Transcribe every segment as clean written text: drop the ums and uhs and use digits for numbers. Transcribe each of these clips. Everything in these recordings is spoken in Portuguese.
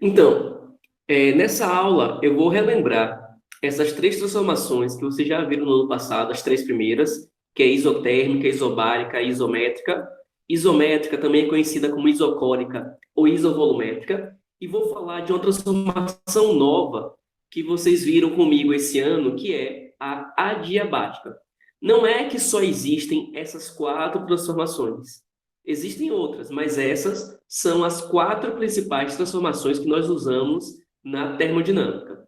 Então, nessa aula eu vou relembrar essas três transformações que vocês já viram no ano passado, as três primeiras, que é isotérmica, isobárica e isométrica. Isométrica também é conhecida como isocórica ou isovolumétrica. E vou falar de uma transformação nova que vocês viram comigo esse ano, que é a adiabática. Não é que só existem essas quatro transformações. Existem outras, mas essas são as quatro principais transformações que nós usamos na termodinâmica.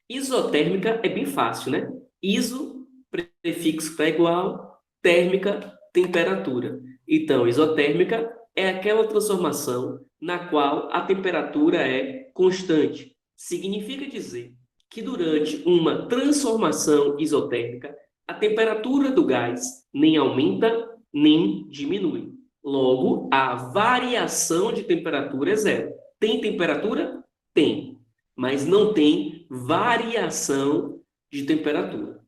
Isotérmica é bem fácil, né? Iso, prefixo está igual, térmica, temperatura. Então, isotérmica é aquela transformação na qual a temperatura é constante. Significa dizer que durante uma transformação isotérmica, a temperatura do gás nem aumenta nem diminui. Logo, a variação de temperatura é zero. Tem temperatura? Tem, mas não tem variação de temperatura.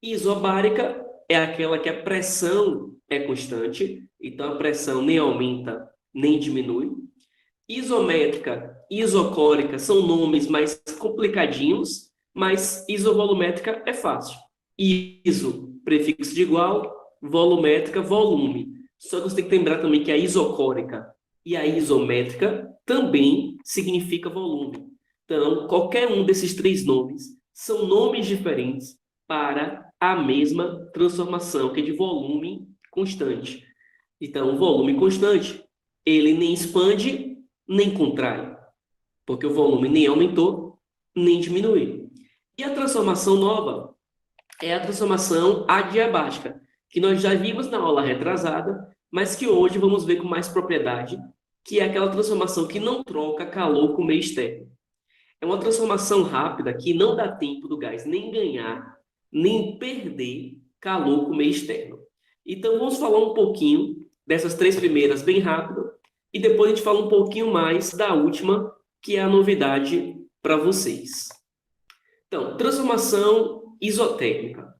Isobárica é aquela que a pressão é constante, então a pressão nem aumenta nem diminui. Isométrica, isocórica são nomes mais complicadinhos, mas isovolumétrica é fácil. Iso, prefixo de igual, volumétrica, volume. Só que você tem que lembrar também que a isocórica e a isométrica também significa volume. Então, qualquer um desses três nomes são nomes diferentes para a mesma transformação, que é de volume constante. Então, o volume constante, ele nem expande, nem contrai, porque o volume nem aumentou, nem diminuiu. E a transformação nova é a transformação adiabática, que nós já vimos na aula retrasada, mas que hoje vamos ver com mais propriedade, que é aquela transformação que não troca calor com meio externo. É uma transformação rápida que não dá tempo do gás nem ganhar, nem perder calor com meio externo. Então, vamos falar um pouquinho dessas três primeiras bem rápido, e depois a gente fala um pouquinho mais da última, que é a novidade para vocês. Então, transformação isotérmica.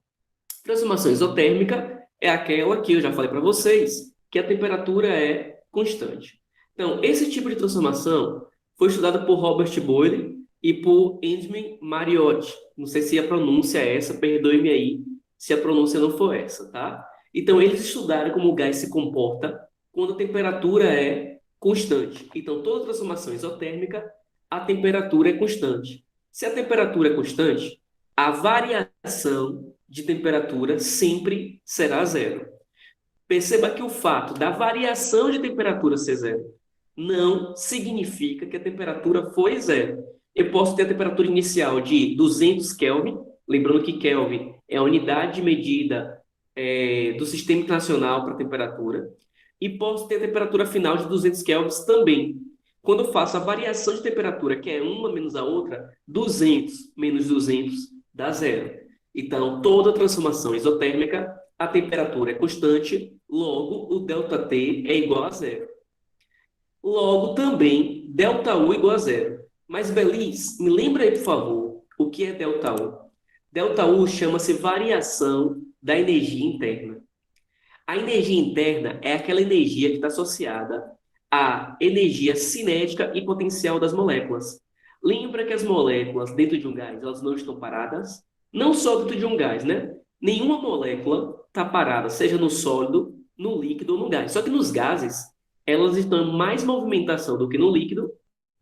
Transformação isotérmica é aquela que eu já falei para vocês, que a temperatura é constante. Então, esse tipo de transformação foi estudada por Robert Boyle e por Edmund Mariotti. Não sei se a pronúncia é essa, perdoe-me aí se a pronúncia não for essa, tá? Então, eles estudaram como o gás se comporta quando a temperatura é constante. Então, toda transformação isotérmica, a temperatura é constante. Se a temperatura é constante, a variação de temperatura sempre será zero. Perceba que o fato da variação de temperatura ser zero não significa que a temperatura foi zero. Eu posso ter a temperatura inicial de 200 Kelvin, lembrando que Kelvin é a unidade de medida do Sistema Internacional para temperatura, e posso ter a temperatura final de 200 Kelvin também. Quando eu faço a variação de temperatura, que é uma menos a outra, 200 menos 200 dá zero. Então, toda transformação isotérmica, a temperatura é constante, logo o ΔT é igual a zero. Logo, também, ΔU igual a zero. Mas, Belis, me lembra aí, por favor, o que é ΔU? ΔU chama-se variação da energia interna. A energia interna é aquela energia que está associada à energia cinética e potencial das moléculas. Lembra que as moléculas dentro de um gás, elas não estão paradas? Não só dentro de um gás, né? Nenhuma molécula está parada, seja no sólido, no líquido ou no gás. Só que nos gases, elas estão em mais movimentação do que no líquido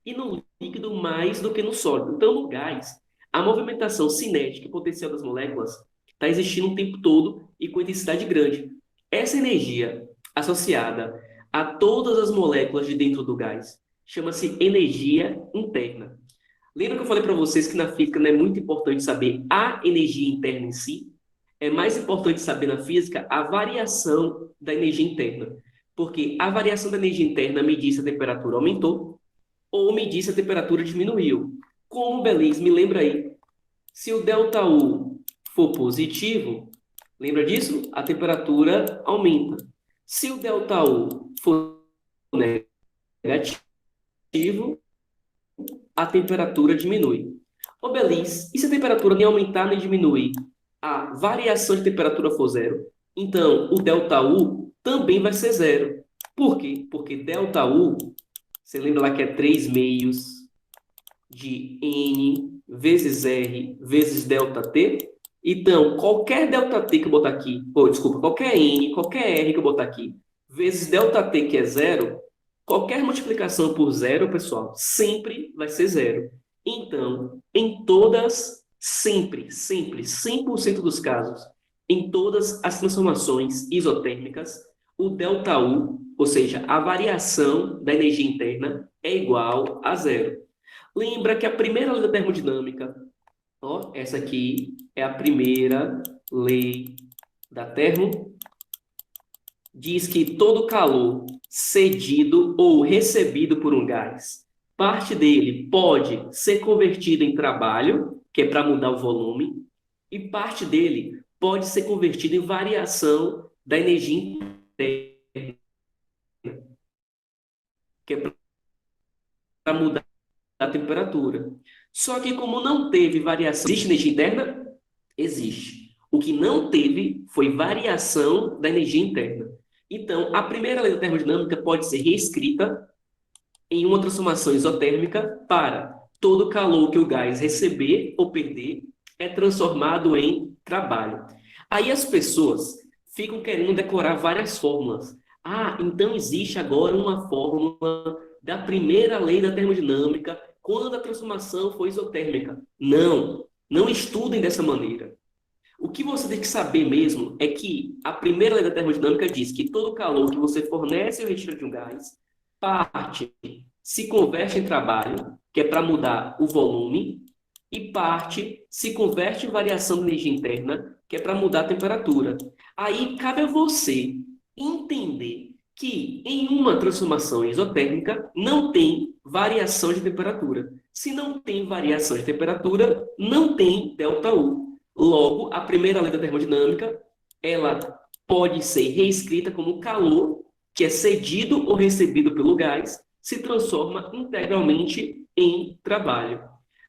e no líquido mais do que no sólido. Então, no gás, a movimentação cinética e potencial das moléculas está existindo o tempo todo e com intensidade grande. Essa energia associada a todas as moléculas de dentro do gás chama-se energia interna. Lembra que eu falei para vocês que na física não é muito importante saber a energia interna em si? É mais importante saber na física a variação da energia interna. Porque a variação da energia interna me diz se a temperatura aumentou ou me diz se a temperatura diminuiu. Como, Belis, me lembra aí. Se o ΔU for positivo, lembra disso? A temperatura aumenta. Se o ΔU for negativo, a temperatura diminui. Ô, Belis, e se a temperatura nem aumentar nem diminuir? A variação de temperatura for zero. Então, o ΔU também vai ser zero. Por quê? Porque ΔU, você lembra lá que é 3 meios de N vezes R vezes ΔT. Então, qualquer ΔT que eu botar aqui, desculpa, qualquer N, qualquer R que eu botar aqui, vezes ΔT, que é zero, qualquer multiplicação por zero, pessoal, sempre vai ser zero. Então, em todas, sempre, 100% dos casos, em todas as transformações isotérmicas, o ΔU, ou seja, a variação da energia interna, é igual a zero. Lembra que a primeira lei da termodinâmica, ó, essa aqui é a primeira lei da termo, diz que todo calor cedido ou recebido por um gás, parte dele pode ser convertido em trabalho, que é para mudar o volume, e parte dele pode ser convertido em variação da energia interna, que é para mudar a temperatura. Só que como não teve variação, existe energia interna? Existe. O que não teve foi variação da energia interna. Então, a primeira lei da termodinâmica pode ser reescrita em uma transformação isotérmica para todo calor que o gás receber ou perder é transformado em trabalho. Aí as pessoas ficam querendo decorar várias fórmulas. Ah, então existe agora uma fórmula da primeira lei da termodinâmica quando a transformação foi isotérmica. Não, não estudem dessa maneira. O que você tem que saber mesmo é que a primeira lei da termodinâmica diz que todo calor que você fornece ou retira de um gás, parte se converte em trabalho, que é para mudar o volume, e parte se converte em variação de energia interna, que é para mudar a temperatura. Aí cabe a você entender que em uma transformação isotérmica não tem variação de temperatura. Se não tem variação de temperatura, não tem ΔU. Logo, a primeira lei da termodinâmica, ela pode ser reescrita como calor, que é cedido ou recebido pelo gás, se transforma integralmente em trabalho.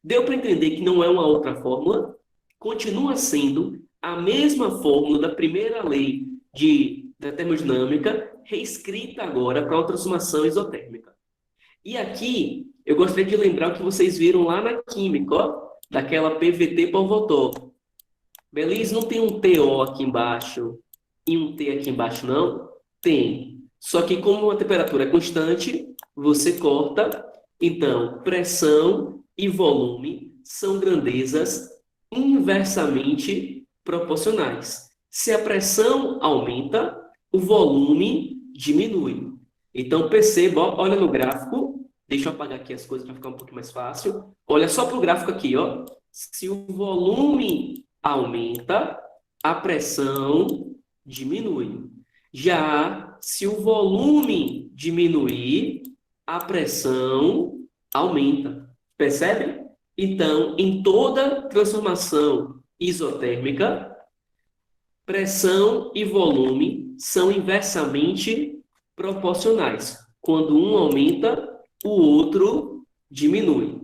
Deu para entender que não é uma outra fórmula? Continua sendo a mesma fórmula da primeira lei da termodinâmica, reescrita agora para uma transformação isotérmica. E aqui, eu gostaria de lembrar o que vocês viram lá na química, ó, daquela PVT por Voltor. Beleza? Não tem um TO aqui embaixo e um T aqui embaixo, não? Tem. Só que como a temperatura é constante, você corta. Então, pressão e volume são grandezas inversamente proporcionais. Se a pressão aumenta, o volume diminui. Então, perceba, ó, olha no gráfico. Deixa eu apagar aqui as coisas para ficar um pouquinho mais fácil. Olha só para o gráfico aqui, ó. Se o volume aumenta, a pressão diminui. Já se o volume diminuir, a pressão aumenta. Percebe? Então, em toda transformação isotérmica, pressão e volume são inversamente proporcionais. Quando um aumenta, o outro diminui.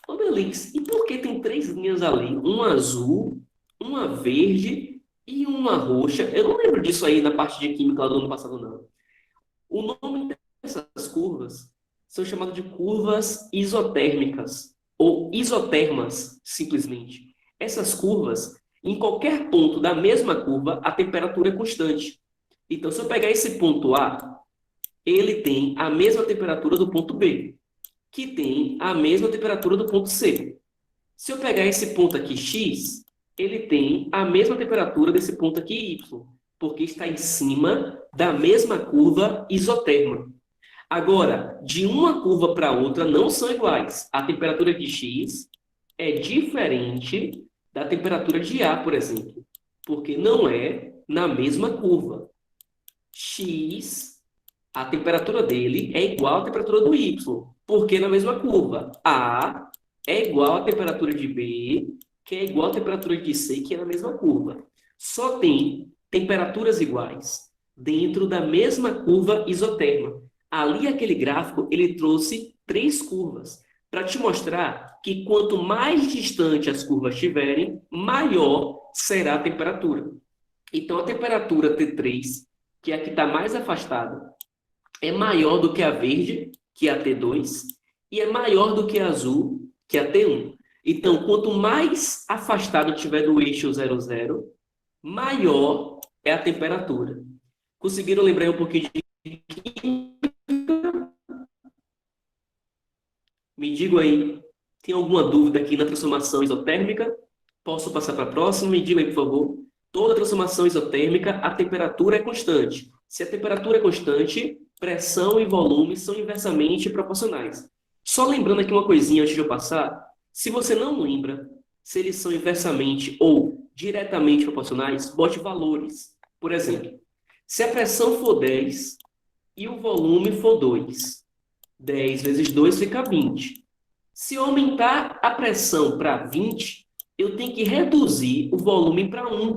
Ô, Belix, e por que tem 3 linhas ali? Uma azul, uma verde e uma roxa. Eu não lembro disso aí na parte de química lá do ano passado, não. O nome dessas curvas são chamadas de curvas isotérmicas, ou isotermas, simplesmente. Essas curvas, em qualquer ponto da mesma curva, a temperatura é constante. Então, se eu pegar esse ponto A, ele tem a mesma temperatura do ponto B, que tem a mesma temperatura do ponto C. Se eu pegar esse ponto aqui, X, ele tem a mesma temperatura desse ponto aqui, Y, porque está em cima da mesma curva isoterma. Agora, de uma curva para outra não são iguais. A temperatura de X é diferente da temperatura de A, por exemplo, porque não é na mesma curva. X, a temperatura dele é igual à temperatura do Y, porque na mesma curva. A é igual à temperatura de B, que é igual à temperatura de C, que é na mesma curva. Só tem temperaturas iguais dentro da mesma curva isoterma. Ali, aquele gráfico, ele trouxe 3 curvas, para te mostrar que quanto mais distante as curvas estiverem, maior será a temperatura. Então, a temperatura T3, que é a que está mais afastada, é maior do que a verde, que é a T2, e é maior do que a azul, que é a T1. Então, quanto mais afastado tiver do eixo 00, maior é a temperatura. Conseguiram lembrar um pouquinho de... Me digam aí, tem alguma dúvida aqui na transformação isotérmica? Posso passar para a próxima? Me digam aí, por favor. Toda transformação isotérmica, a temperatura é constante. Se a temperatura é constante, pressão e volume são inversamente proporcionais. Só lembrando aqui uma coisinha antes de eu passar, se você não lembra se eles são inversamente ou diretamente proporcionais, bote valores. Por exemplo, se a pressão for 10 e o volume for 2, 10 vezes 2 fica 20. Se eu aumentar a pressão para 20, eu tenho que reduzir o volume para 1,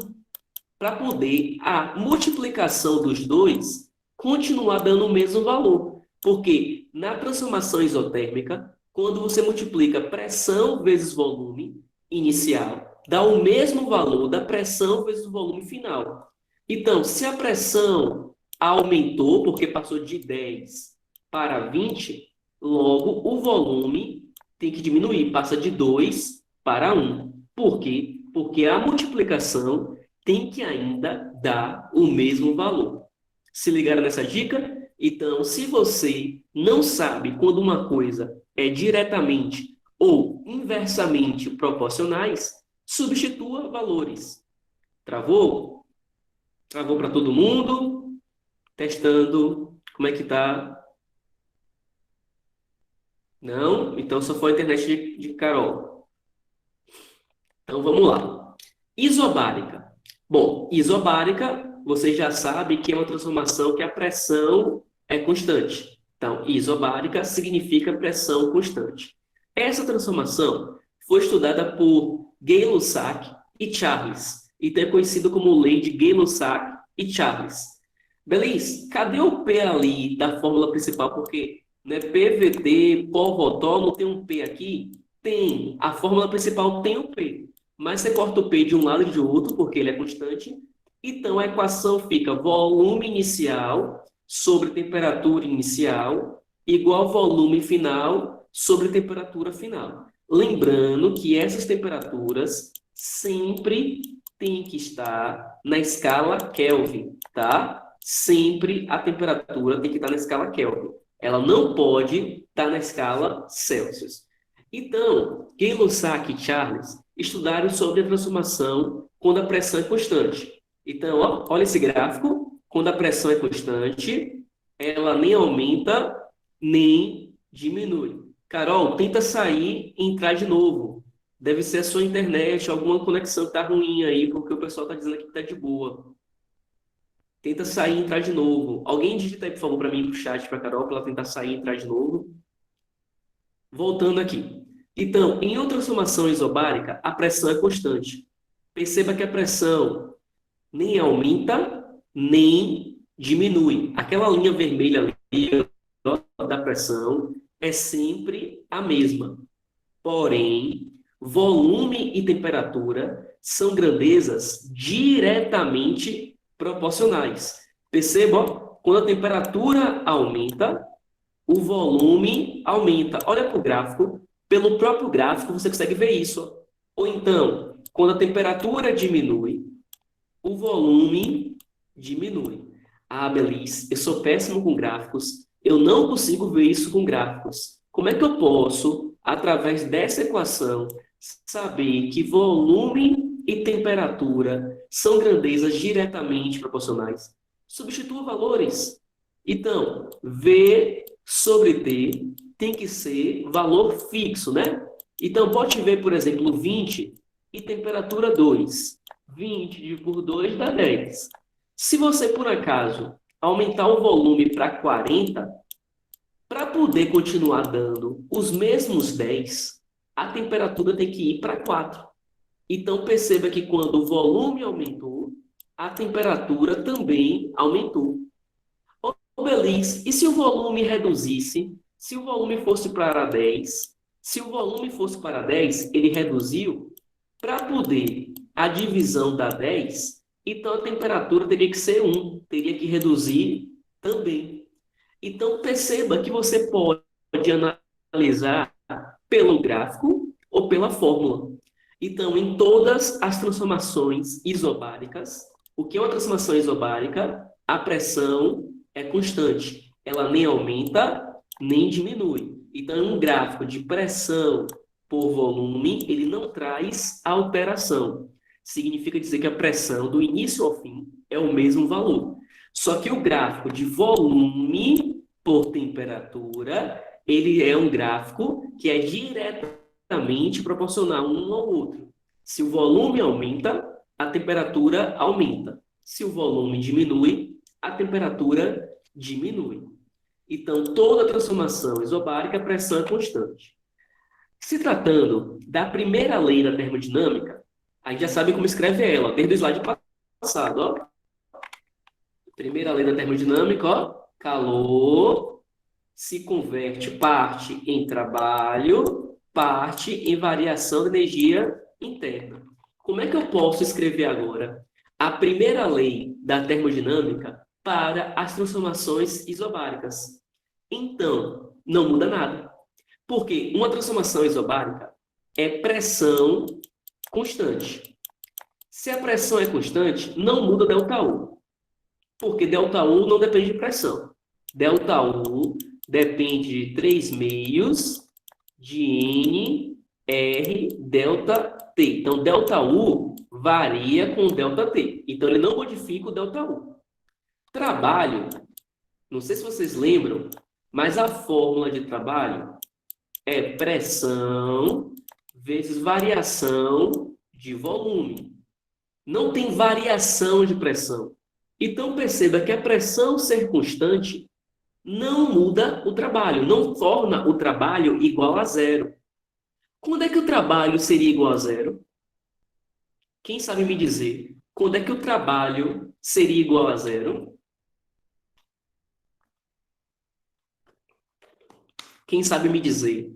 para poder a multiplicação dos dois continuar dando o mesmo valor. Porque na transformação isotérmica, quando você multiplica pressão vezes volume inicial, dá o mesmo valor da pressão vezes o volume final. Então, se a pressão aumentou, porque passou de 10 para 20, logo o volume tem que diminuir, passa de 2 para 1. Por quê? Porque a multiplicação tem que ainda dar o mesmo valor. Se ligaram nessa dica? Então, se você não sabe quando uma coisa é diretamente ou inversamente proporcionais, substitua valores. Travou? Travou para todo mundo? Testando. Como é que tá? Não? Então só foi a internet de Carol. Então vamos lá. Isobárica. Bom, isobárica, você já sabe que é uma transformação que a pressão é constante. Então, isobárica significa pressão constante. Essa transformação foi estudada por Gay-Lussac e Charles, e é conhecido como lei de Gay-Lussac e Charles. Beleza? Cadê o P ali da fórmula principal? Porque né, PVT, pó-rotol, não tem um P aqui? Tem. A fórmula principal tem um P. Mas você corta o P de um lado e de outro, porque ele é constante. Então, a equação fica volume inicial sobre temperatura inicial igual volume final sobre temperatura final. Lembrando que essas temperaturas sempre têm que estar na escala Kelvin, tá? Sempre a temperatura tem que estar na escala Kelvin. Ela não pode estar na escala Celsius. Então, Gay-Lussac e Charles estudaram sobre a transformação quando a pressão é constante. Então, ó, olha esse gráfico. Quando a pressão é constante, ela nem aumenta, nem diminui. Carol, tenta sair e entrar de novo. Deve ser a sua internet, alguma conexão que está ruim aí, porque o pessoal está dizendo aqui que está de boa. Tenta sair e entrar de novo. Alguém digita aí, por favor, para mim, para o chat, para a Carol, para ela tentar sair e entrar de novo. Voltando aqui. Então, em outra transformação isobárica, a pressão é constante. Perceba que a pressão nem aumenta, nem diminui. Aquela linha vermelha ali da pressão é sempre a mesma. Porém, volume e temperatura são grandezas diretamente proporcionais. Perceba, quando a temperatura aumenta, o volume aumenta. Olha para o gráfico. Pelo próprio gráfico, você consegue ver isso. Ou então, quando a temperatura diminui, o volume diminui. Ah, Belis, eu sou péssimo com gráficos. Eu não consigo ver isso com gráficos. Como é que eu posso, através dessa equação, saber que volume e temperatura são grandezas diretamente proporcionais? Substitua valores. Então, V sobre T tem que ser valor fixo, né? Então, pode ver, por exemplo, 20 e temperatura 2. 20 dividido por 2 dá 10. Se você, por acaso, aumentar o volume para 40, para poder continuar dando os mesmos 10, a temperatura tem que ir para 4. Então, perceba que quando o volume aumentou, a temperatura também aumentou. Ô, Belis, e se o volume reduzisse? Se o volume fosse para 10, se o volume fosse para 10, ele reduziu para poder a divisão dar 10, então a temperatura teria que ser 1, teria que reduzir também. Então perceba que você pode analisar pelo gráfico ou pela fórmula. Então, em todas as transformações isobáricas, o que é uma transformação isobárica? A pressão é constante. Ela nem aumenta, nem diminui. Então, um gráfico de pressão por volume, ele não traz alteração. Significa dizer que a pressão do início ao fim é o mesmo valor. Só que o gráfico de volume por temperatura, ele é um gráfico que é diretamente proporcional um ao outro. Se o volume aumenta, a temperatura aumenta. Se o volume diminui, a temperatura diminui. Então, toda transformação isobárica, a pressão é constante. Se tratando da primeira lei da termodinâmica, a gente já sabe como escreve ela, desde o slide passado, ó. Primeira lei da termodinâmica, ó, calor se converte parte em trabalho, parte em variação de energia interna. Como é que eu posso escrever agora a primeira lei da termodinâmica para as transformações isobáricas? Então, não muda nada. Porque uma transformação isobárica é pressão constante. Se a pressão é constante, não muda ΔU. Porque ΔU não depende de pressão. ΔU depende de 3 meios de N, R, ΔT. Então, ΔU varia com ΔT. Então, ele não modifica o ΔU. Trabalho, não sei se vocês lembram, mas a fórmula de trabalho é pressão vezes variação de volume. Não tem variação de pressão. Então, perceba que a pressão ser constante não muda o trabalho, não torna o trabalho igual a zero. Quando é que o trabalho seria igual a zero? Quem sabe me dizer? Quando é que o trabalho seria igual a zero? Quem sabe me dizer?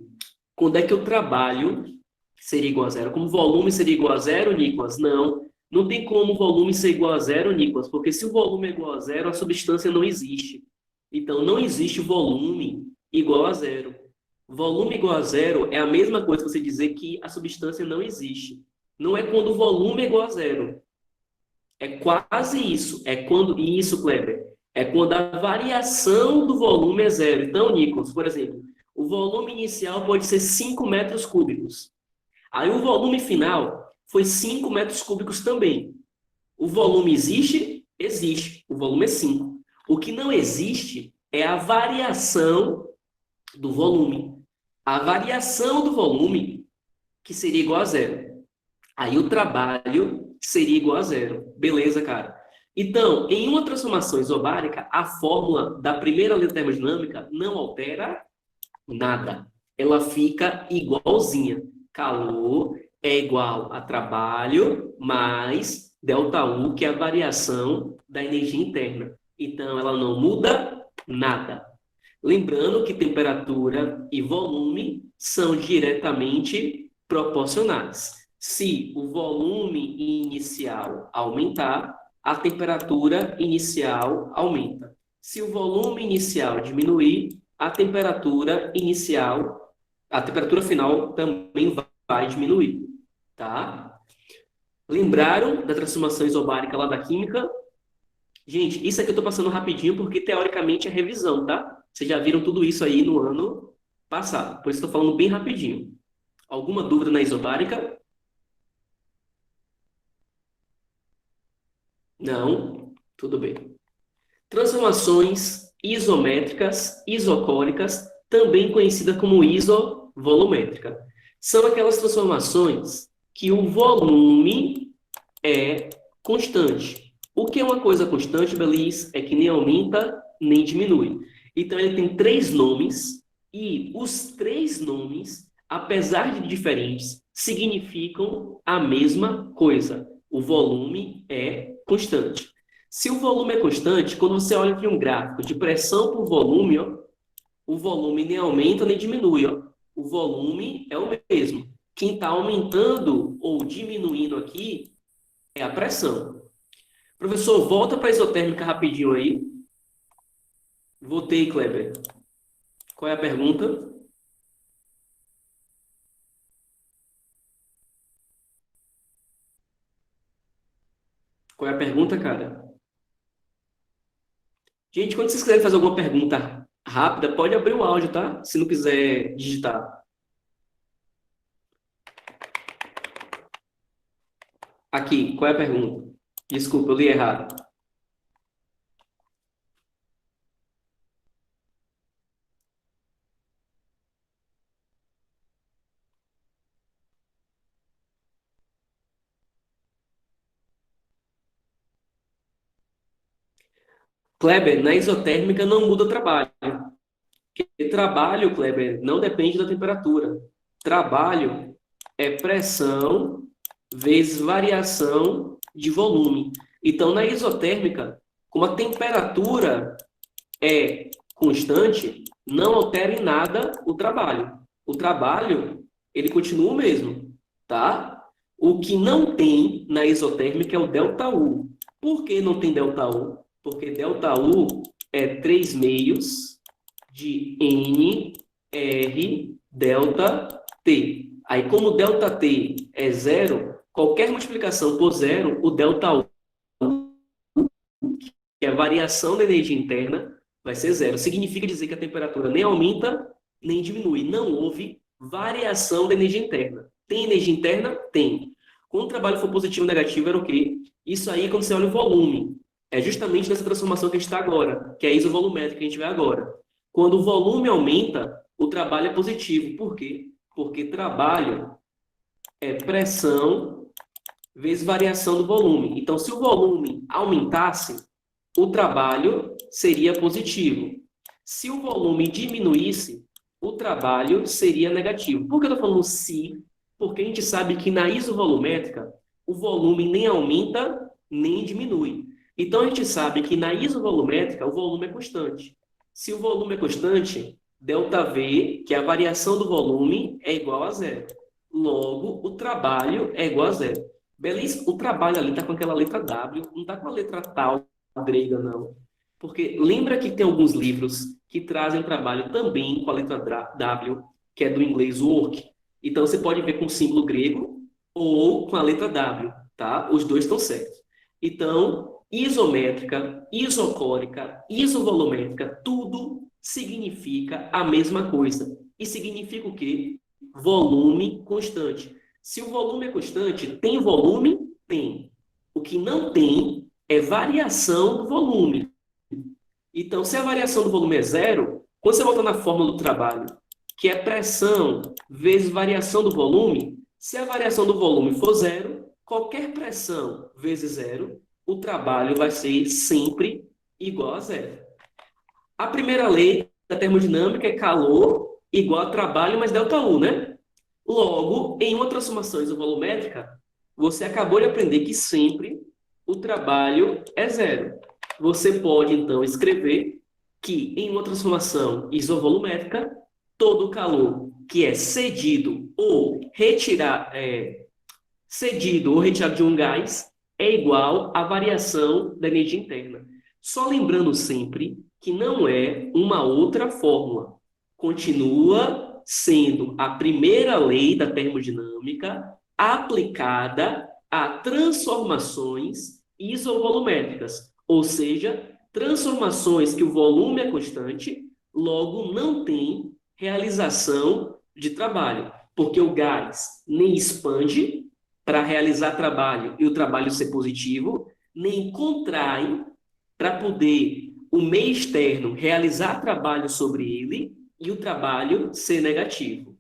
Quando é que o trabalho seria igual a zero? Como o volume seria igual a zero, Nicolas? Não. Não tem como o volume ser igual a zero, Nicolas, porque se o volume é igual a zero, a substância não existe. Então, não existe volume igual a zero. Volume igual a zero é a mesma coisa que você dizer que a substância não existe. Não é quando o volume é igual a zero. É quase isso. É quando isso, Kleber. É quando a variação do volume é zero. Então, Nicolas, por exemplo, o volume inicial pode ser 5 metros cúbicos. Aí o volume final foi 5 metros cúbicos também. O volume existe? Existe. O volume é 5. O que não existe é a variação do volume. A variação do volume, que seria igual a zero. Aí o trabalho seria igual a zero. Beleza, cara? Então, em uma transformação isobárica, a fórmula da primeira lei da termodinâmica não altera nada. Ela fica igualzinha. Calor é igual a trabalho mais ΔU, que é a variação da energia interna. Então, ela não muda nada. Lembrando que temperatura e volume são diretamente proporcionais. Se o volume inicial aumentar, a temperatura inicial aumenta. Se o volume inicial diminuir, a temperatura final também vai diminuir, tá? Lembraram da transformação isobárica lá da química? Gente, isso aqui eu tô passando rapidinho porque teoricamente é revisão, tá? Vocês já viram tudo isso aí no ano passado, por isso estou falando bem rapidinho. Alguma dúvida na isobárica? Não? Tudo bem. Transformações isométricas, isocólicas, também conhecida como isovolumétrica. São aquelas transformações que o volume é constante. O que é uma coisa constante, Belis, é que nem aumenta, nem diminui. Então, ele tem 3 nomes, e os 3 nomes, apesar de diferentes, significam a mesma coisa. O volume é constante. Se o volume é constante, quando você olha aqui um gráfico de pressão por volume, ó, o volume nem aumenta nem diminui. Ó. O volume é o mesmo. Quem está aumentando ou diminuindo aqui é a pressão. Professor, volta para a isotérmica rapidinho aí. Voltei, Kleber. Qual é a pergunta? Qual é a pergunta, cara? Gente, quando vocês quiserem fazer alguma pergunta rápida, pode abrir o áudio, tá? Se não quiser digitar. Aqui, qual é a pergunta? Desculpa, eu li errado. Kleber, na isotérmica não muda o trabalho. Porque trabalho, Kleber, não depende da temperatura. Trabalho é pressão vezes variação de volume. Então, na isotérmica, como a temperatura é constante, não altera em nada o trabalho. O trabalho, ele continua o mesmo, tá? O que não tem na isotérmica é o ΔU. Por que não tem ΔU? Porque ΔU é 3 meios de N, R, delta, T. Aí, como ΔT é zero, qualquer multiplicação por zero, o ΔU, que é a variação da energia interna, vai ser zero. Significa dizer que a temperatura nem aumenta, nem diminui. Não houve variação da energia interna. Tem energia interna? Tem. Quando o trabalho for positivo ou negativo, era o quê? Isso aí, quando você olha o volume, é justamente nessa transformação que a gente está agora, que é a isovolumétrica que a gente vê agora. Quando o volume aumenta, o trabalho é positivo. Por quê? Porque trabalho é pressão vezes variação do volume. Então, se o volume aumentasse, o trabalho seria positivo. Se o volume diminuísse, o trabalho seria negativo. Por que eu estou falando se? Porque a gente sabe que na isovolumétrica, o volume nem aumenta, nem diminui. Então, a gente sabe que na isovolumétrica, o volume é constante. Se o volume é constante, ΔV, que é a variação do volume, é igual a zero. Logo, o trabalho é igual a zero. Beleza? O trabalho ali está com aquela letra W, não está com a letra tal grega, não. Porque lembra que tem alguns livros que trazem o trabalho também com a letra W, que é do inglês work. Então, você pode ver com o símbolo grego ou com a letra W, tá? Os dois estão certos. Então, isométrica, isocórica, isovolumétrica, tudo significa a mesma coisa. E significa o quê? Volume constante. Se o volume é constante, tem volume? Tem. O que não tem é variação do volume. Então, se a variação do volume é zero, quando você volta na fórmula do trabalho, que é pressão vezes variação do volume, se a variação do volume for zero, qualquer pressão vezes zero, o trabalho vai ser sempre igual a zero. A primeira lei da termodinâmica é calor igual a trabalho mais ΔU, né? Logo, em uma transformação isovolumétrica, você acabou de aprender que sempre o trabalho é zero. Você pode, então, escrever que em uma transformação isovolumétrica, todo o calor que é cedido ou retirado de um gás é igual à variação da energia interna. Só lembrando sempre que não é uma outra fórmula. Continua sendo a primeira lei da termodinâmica aplicada a transformações isovolumétricas, ou seja, transformações que o volume é constante, logo não tem realização de trabalho, porque o gás nem expande para realizar trabalho e o trabalho ser positivo, nem contrai para poder o meio externo realizar trabalho sobre ele e o trabalho ser negativo.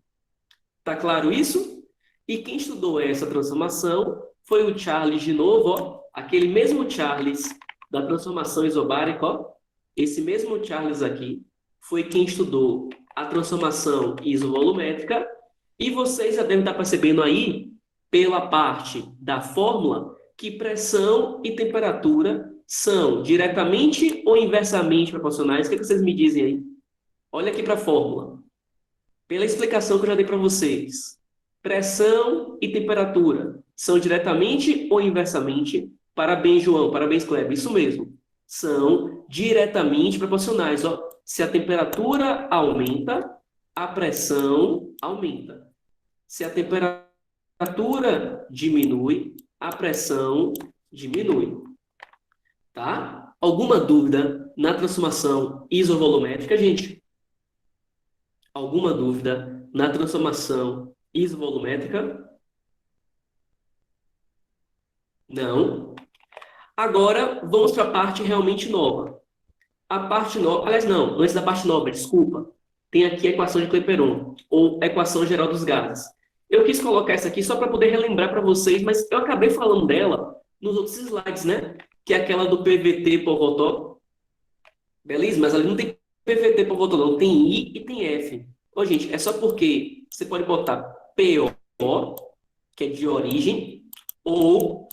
Tá claro isso? E quem estudou essa transformação foi o Charles de novo, ó, aquele mesmo Charles da transformação isobárica, ó, esse mesmo Charles aqui foi quem estudou a transformação isovolumétrica e vocês já devem estar percebendo aí, pela parte da fórmula, que pressão e temperatura são diretamente ou inversamente proporcionais. O que vocês me dizem aí? Olha aqui para a fórmula. Pela explicação que eu já dei para vocês, pressão e temperatura são diretamente ou inversamente? Parabéns, João. Parabéns, Kleber. Isso mesmo. São diretamente proporcionais. Ó. Se a temperatura aumenta, a pressão aumenta. Se a temperatura diminui, a pressão diminui. tá? Alguma dúvida na transformação isovolumétrica, gente? Alguma dúvida na transformação isovolumétrica? Não. Agora, vamos para a parte realmente nova. A parte nova, aliás, não, antes da parte nova, desculpa. Tem aqui a equação de Clapeyron, ou a equação geral dos gases. Eu quis colocar essa aqui só para poder relembrar para vocês, mas eu acabei falando dela nos outros slides, né? Que é aquela do PVT por Votó. Beleza? Mas ali não tem PVT por Votó, não. Tem I e tem F. Ô, gente, é só porque você pode botar PO, que é de origem, ou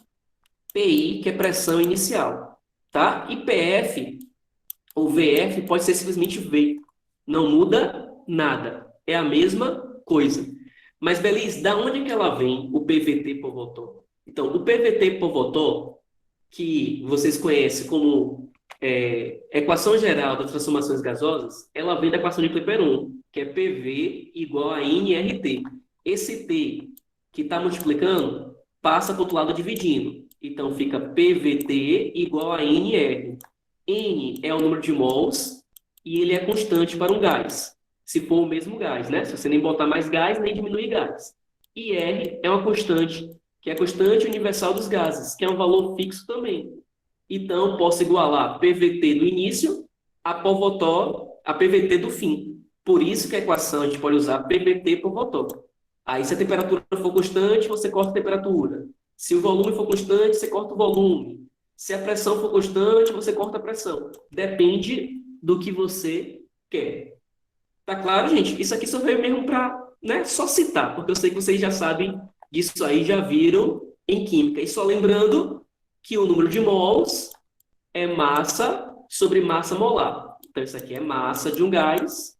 PI, que é pressão inicial, tá? E PF ou VF pode ser simplesmente V. Não muda nada. É a mesma coisa. Mas, Belis, da onde que ela vem, o PVT por Votó? Então, o PVT por Votó, que vocês conhecem como equação geral das transformações gasosas, ela vem da equação de Clapeyron, que é PV igual a nRT. Esse T que está multiplicando passa para o outro lado dividindo. Então, fica PVT igual a NR. N é o número de mols e ele é constante para um gás, se for o mesmo gás, né? Se você nem botar mais gás, nem diminuir gás. E R é uma constante, que é a constante universal dos gases, que é um valor fixo também. Então, posso igualar PVT do início a Votó a PVT do fim. Por isso que a equação a gente pode usar PVT por Votó. Aí, se a temperatura for constante, você corta a temperatura. Se o volume for constante, você corta o volume. Se a pressão for constante, você corta a pressão. Depende do que você quer. Tá claro, gente? Isso aqui só veio mesmo para, né, só citar, porque eu sei que vocês já sabem disso aí, já viram em química. E só lembrando que o número de mols é massa sobre massa molar. Então, isso aqui é massa de um gás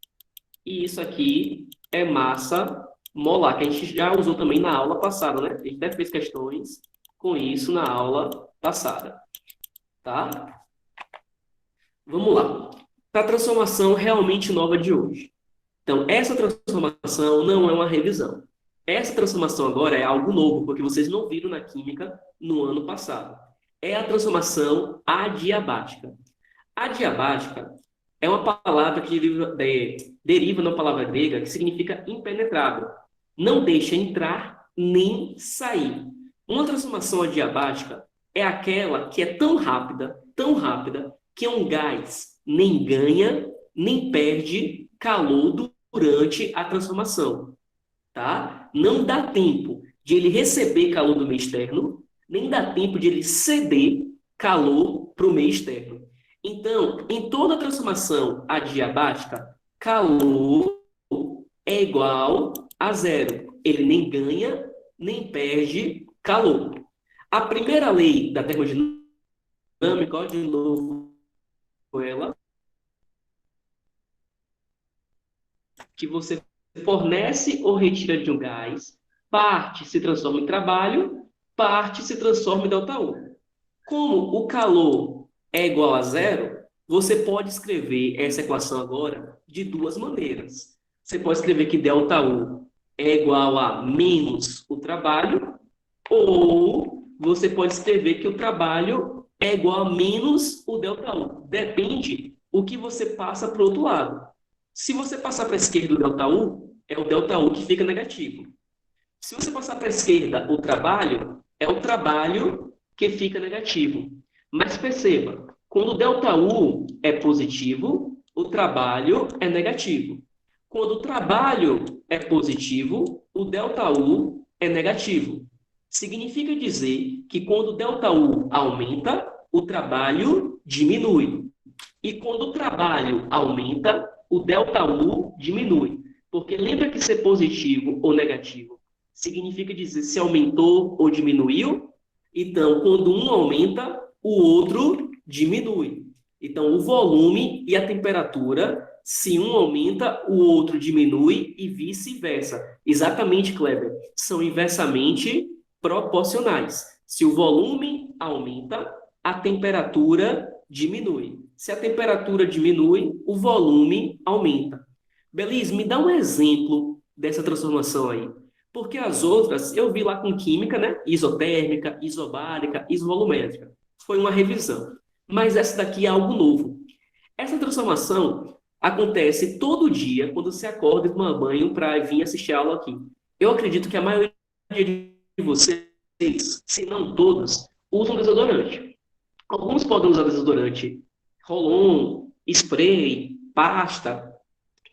e isso aqui é massa molar, que a gente já usou também na aula passada, né? A gente até fez questões com isso na aula passada. Tá? Vamos lá. Para a transformação realmente nova de hoje. Então, essa transformação não é uma revisão. Essa transformação agora é algo novo, porque vocês não viram na química no ano passado. É a transformação adiabática. Adiabática é uma palavra que deriva de uma palavra grega que significa impenetrável. Não deixa entrar nem sair. Uma transformação adiabática é aquela que é tão rápida, que um gás nem ganha, nem perde calor durante a transformação. Tá? Não dá tempo de ele receber calor do meio externo, nem dá tempo de ele ceder calor para o meio externo. Então, em toda transformação adiabática, calor é igual a zero. Ele nem ganha, nem perde calor. A primeira lei da termodinâmica, ó, de novo, ela, que você fornece ou retira de um gás, parte se transforma em trabalho, parte se transforma em ΔU. Como o calor é igual a zero, você pode escrever essa equação agora de duas maneiras. Você pode escrever que ΔU é igual a menos o trabalho, ou você pode escrever que o trabalho é igual a menos o ΔU. Depende o que você passa para o outro lado. Se você passar para a esquerda o ΔU, é o ΔU que fica negativo. Se você passar para a esquerda o trabalho, é o trabalho que fica negativo. Mas perceba, quando o ΔU é positivo, o trabalho é negativo. Quando o trabalho é positivo, o ΔU é negativo. Significa dizer que quando o ΔU aumenta, o trabalho diminui. E quando o trabalho aumenta, o ΔU diminui. Porque lembra que ser positivo ou negativo significa dizer se aumentou ou diminuiu? Então, quando um aumenta, o outro diminui. Então, o volume e a temperatura, se um aumenta, o outro diminui e vice-versa. Exatamente, Kleber. São inversamente proporcionais. Se o volume aumenta, a temperatura diminui. Se a temperatura diminui, o volume aumenta. Beliz, me dá um exemplo dessa transformação aí. Porque as outras, eu vi lá com química, né? Isotérmica, isobárica, isovolumétrica. Foi uma revisão. Mas essa daqui é algo novo. Essa transformação acontece todo dia quando você acorda e toma banho para vir assistir a aula aqui. Eu acredito que a maioria de vocês, se não todos, usam desodorante. Alguns podem usar desodorante roll-on, spray, pasta,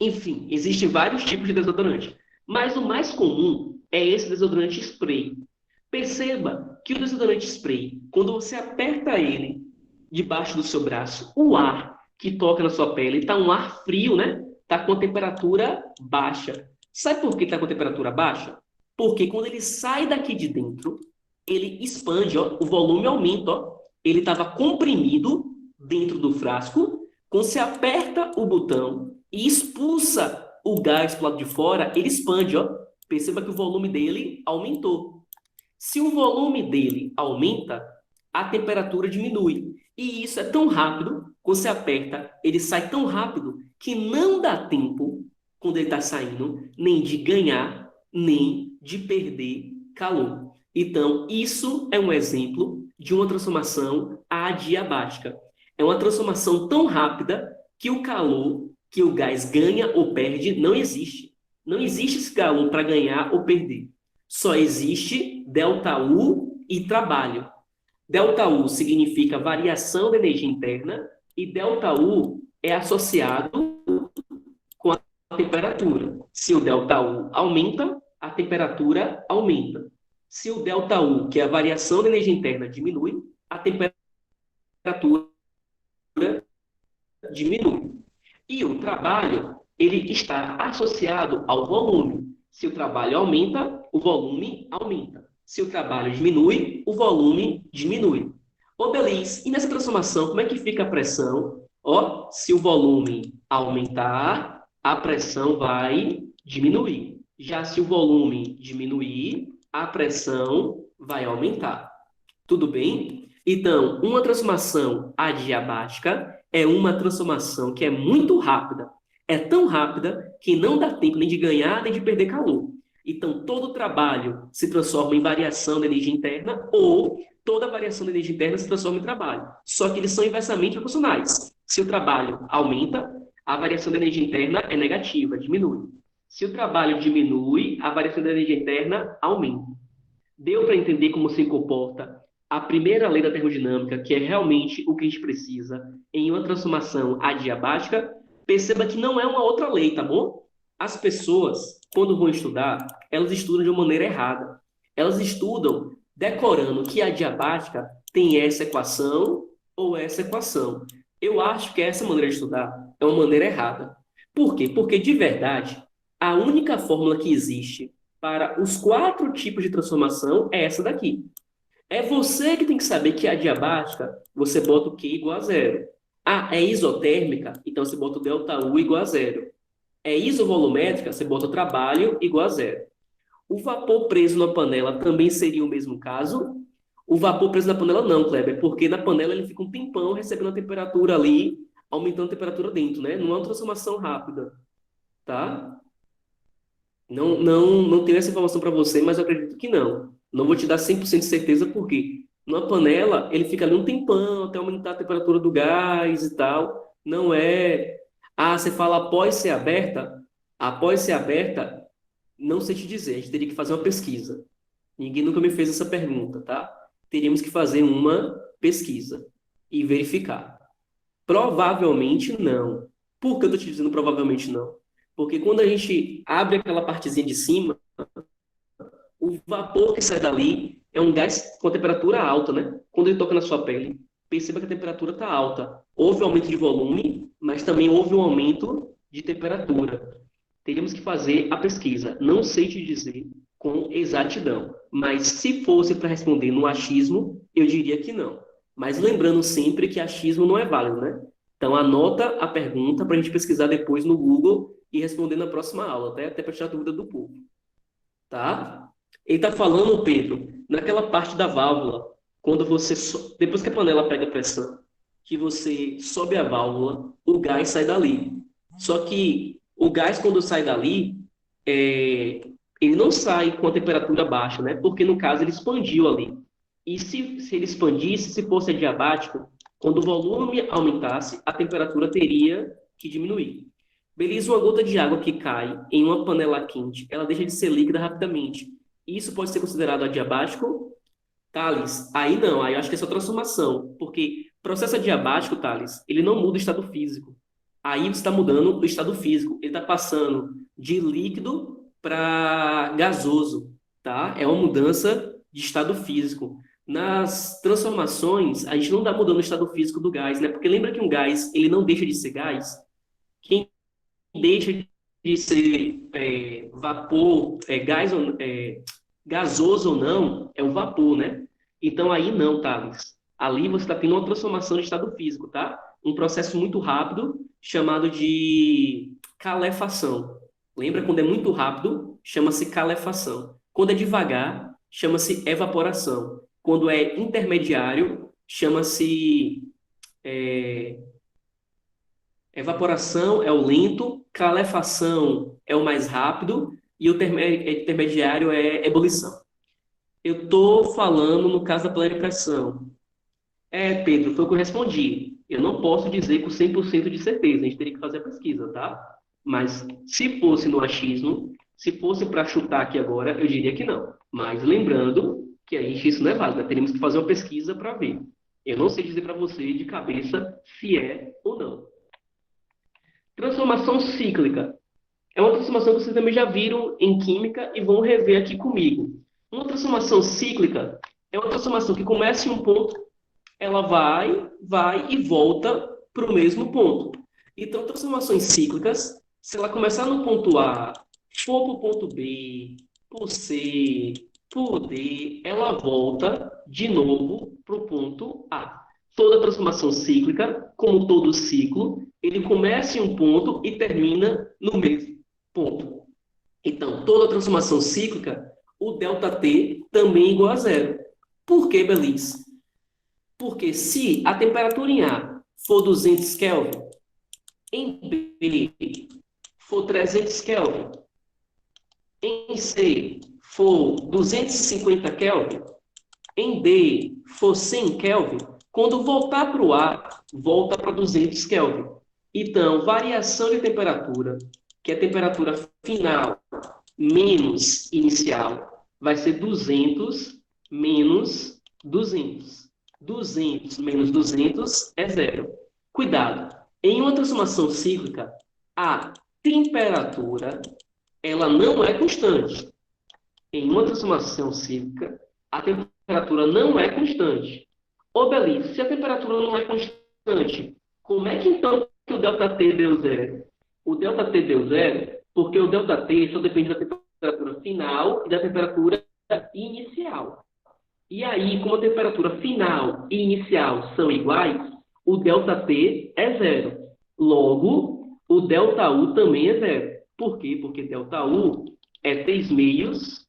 enfim, existem vários tipos de desodorante. Mas o mais comum é esse desodorante spray. Perceba que o desodorante spray, quando você aperta ele debaixo do seu braço, o ar que toca na sua pele está um ar frio, né? Está com a temperatura baixa. Sabe por que está com a temperatura baixa? Porque quando ele sai daqui de dentro, ele expande, ó, o volume aumenta, ó. Ele estava comprimido dentro do frasco. Quando você aperta o botão e expulsa o gás para o lado de fora, ele expande, ó. Perceba que o volume dele aumentou. Se o volume dele aumenta, a temperatura diminui. E isso é tão rápido, quando você aperta, ele sai tão rápido que não dá tempo, quando ele está saindo, nem de ganhar, nem de perder calor. Então, isso é um exemplo de uma transformação adiabática. É uma transformação tão rápida que o calor que o gás ganha ou perde não existe. Não existe esse calor para ganhar ou perder. Só existe ΔU e trabalho. ΔU significa variação da energia interna e ΔU é associado com a temperatura. Se o ΔU aumenta, a temperatura aumenta. Se o ΔU, que é a variação da energia interna, diminui, a temperatura diminui. E o trabalho, ele está associado ao volume. Se o trabalho aumenta, o volume aumenta. Se o trabalho diminui, o volume diminui. Ô, Belis, e nessa transformação, como é que fica a pressão? Ó, se o volume aumentar, a pressão vai diminuir. Já se o volume diminuir, a pressão vai aumentar. Tudo bem? Então, uma transformação adiabática é uma transformação que é muito rápida. É tão rápida que não dá tempo nem de ganhar nem de perder calor. Então, todo trabalho se transforma em variação da energia interna ou toda variação da energia interna se transforma em trabalho. Só que eles são inversamente proporcionais. Se o trabalho aumenta, a variação da energia interna é negativa, diminui. Se o trabalho diminui, a variação da energia interna aumenta. Deu para entender como se comporta a primeira lei da termodinâmica, que é realmente o que a gente precisa em uma transformação adiabática? Perceba que não é uma outra lei, tá bom? As pessoas, quando vão estudar, elas estudam de uma maneira errada. Elas estudam decorando que a adiabática tem essa equação ou essa equação. Eu acho que essa maneira de estudar é uma maneira errada. Por quê? Porque, de verdade, a única fórmula que existe para os 4 tipos de transformação é essa daqui. É você que tem que saber que a adiabática, você bota o Q igual a zero. Ah, é isotérmica? Então você bota o ΔU igual a zero. É isovolumétrica? Você bota o trabalho igual a zero. O vapor preso na panela também seria o mesmo caso? O vapor preso na panela não, Kleber, porque na panela ele fica um tempão recebendo a temperatura ali, aumentando a temperatura dentro, né? Não é uma transformação rápida, tá? Não tenho essa informação para você, mas eu acredito que não. Não vou te dar 100% de certeza, porque na panela ele fica ali um tempão até aumentar a temperatura do gás e tal. Não é. Ah, você fala após ser aberta? Após ser aberta, não sei te dizer. A gente teria que fazer uma pesquisa. Ninguém nunca me fez essa pergunta, tá? Teríamos que fazer uma pesquisa e verificar. Provavelmente não. Por que eu estou te dizendo provavelmente não? Porque quando a gente abre aquela partezinha de cima, o vapor que sai dali é um gás com temperatura alta, né? Quando ele toca na sua pele, perceba que a temperatura está alta. Houve um aumento de volume, mas também houve um aumento de temperatura. Teríamos que fazer a pesquisa. Não sei te dizer com exatidão, mas se fosse para responder no achismo, eu diria que não. Mas lembrando sempre que achismo não é válido, né? Então anota a pergunta para a gente pesquisar depois no Google e responder na próxima aula, até para tirar a dúvida do povo. Tá? Ele está falando, Pedro, naquela parte da válvula, quando você, depois que a panela pega pressão, que você sobe a válvula, o gás sai dali. Só que o gás, quando sai dali, ele não sai com a temperatura baixa, né? Porque, no caso, ele expandiu ali. E se ele expandisse, se fosse adiabático, Quando o volume aumentasse, a temperatura teria que diminuir. Beleza, uma gota de água que cai em uma panela quente, ela deixa de ser líquida rapidamente. Isso pode ser considerado adiabático? Thales, aí não, aí eu acho que é só transformação, porque processo adiabático, Thales, ele não muda o estado físico. Aí você está mudando o estado físico, ele está passando de líquido para gasoso, tá? É uma mudança de estado físico. Nas transformações, a gente não está mudando o estado físico do gás, né? Porque lembra que um gás, ele não deixa de ser gás? Quem deixa de ser vapor, gasoso ou não, é o vapor, né? Então aí não, Thales. Ali você está tendo uma transformação de estado físico, tá? Um processo muito rápido chamado de calefação. Lembra quando é muito rápido, chama-se calefação. Quando é devagar, chama-se evaporação. Quando é intermediário, chama-se é, evaporação é o lento, calefação é o mais rápido e o intermediário é ebulição. Eu estou falando no caso da panela-pressão. Pedro, foi o que eu respondi. Eu não posso dizer com 100% de certeza, a gente teria que fazer a pesquisa, tá? Mas se fosse no achismo, se fosse para chutar aqui agora, eu diria que não. Mas lembrando que a gente, isso não é válido, né? Teríamos que fazer uma pesquisa para ver. Eu não sei dizer para você de cabeça se é ou não. Transformação cíclica. É uma transformação que vocês também já viram em química e vão rever aqui comigo. Uma transformação cíclica é uma transformação que começa em um ponto, ela vai e volta para o mesmo ponto. Então, transformações cíclicas, se ela começar no ponto A, for para o ponto B, por C, por D, ela volta de novo para o ponto A. Toda transformação cíclica, como todo ciclo, ele começa em um ponto e termina no mesmo ponto. Então, toda transformação cíclica, o ΔT também é igual a zero. Por que, Belize? Porque se a temperatura em A for 200 Kelvin, em B for 300 Kelvin, em C for 250 Kelvin, em D for 100 Kelvin, quando voltar para o A, volta para 200 Kelvin. Então, variação de temperatura, que é a temperatura final menos inicial, vai ser 200 menos 200. 200 menos 200 é zero. Cuidado, em uma transformação cíclica, a temperatura ela não é constante. Em uma transformação cíclica, a temperatura não é constante. Ô, Belize, se a temperatura não é constante, como é que então que o ΔT deu zero? O ΔT deu zero porque o ΔT só depende da temperatura final e da temperatura inicial. E aí, como a temperatura final e inicial são iguais, o ΔT é zero. Logo, o ΔU também é zero. Por quê? Porque ΔU é 3 meios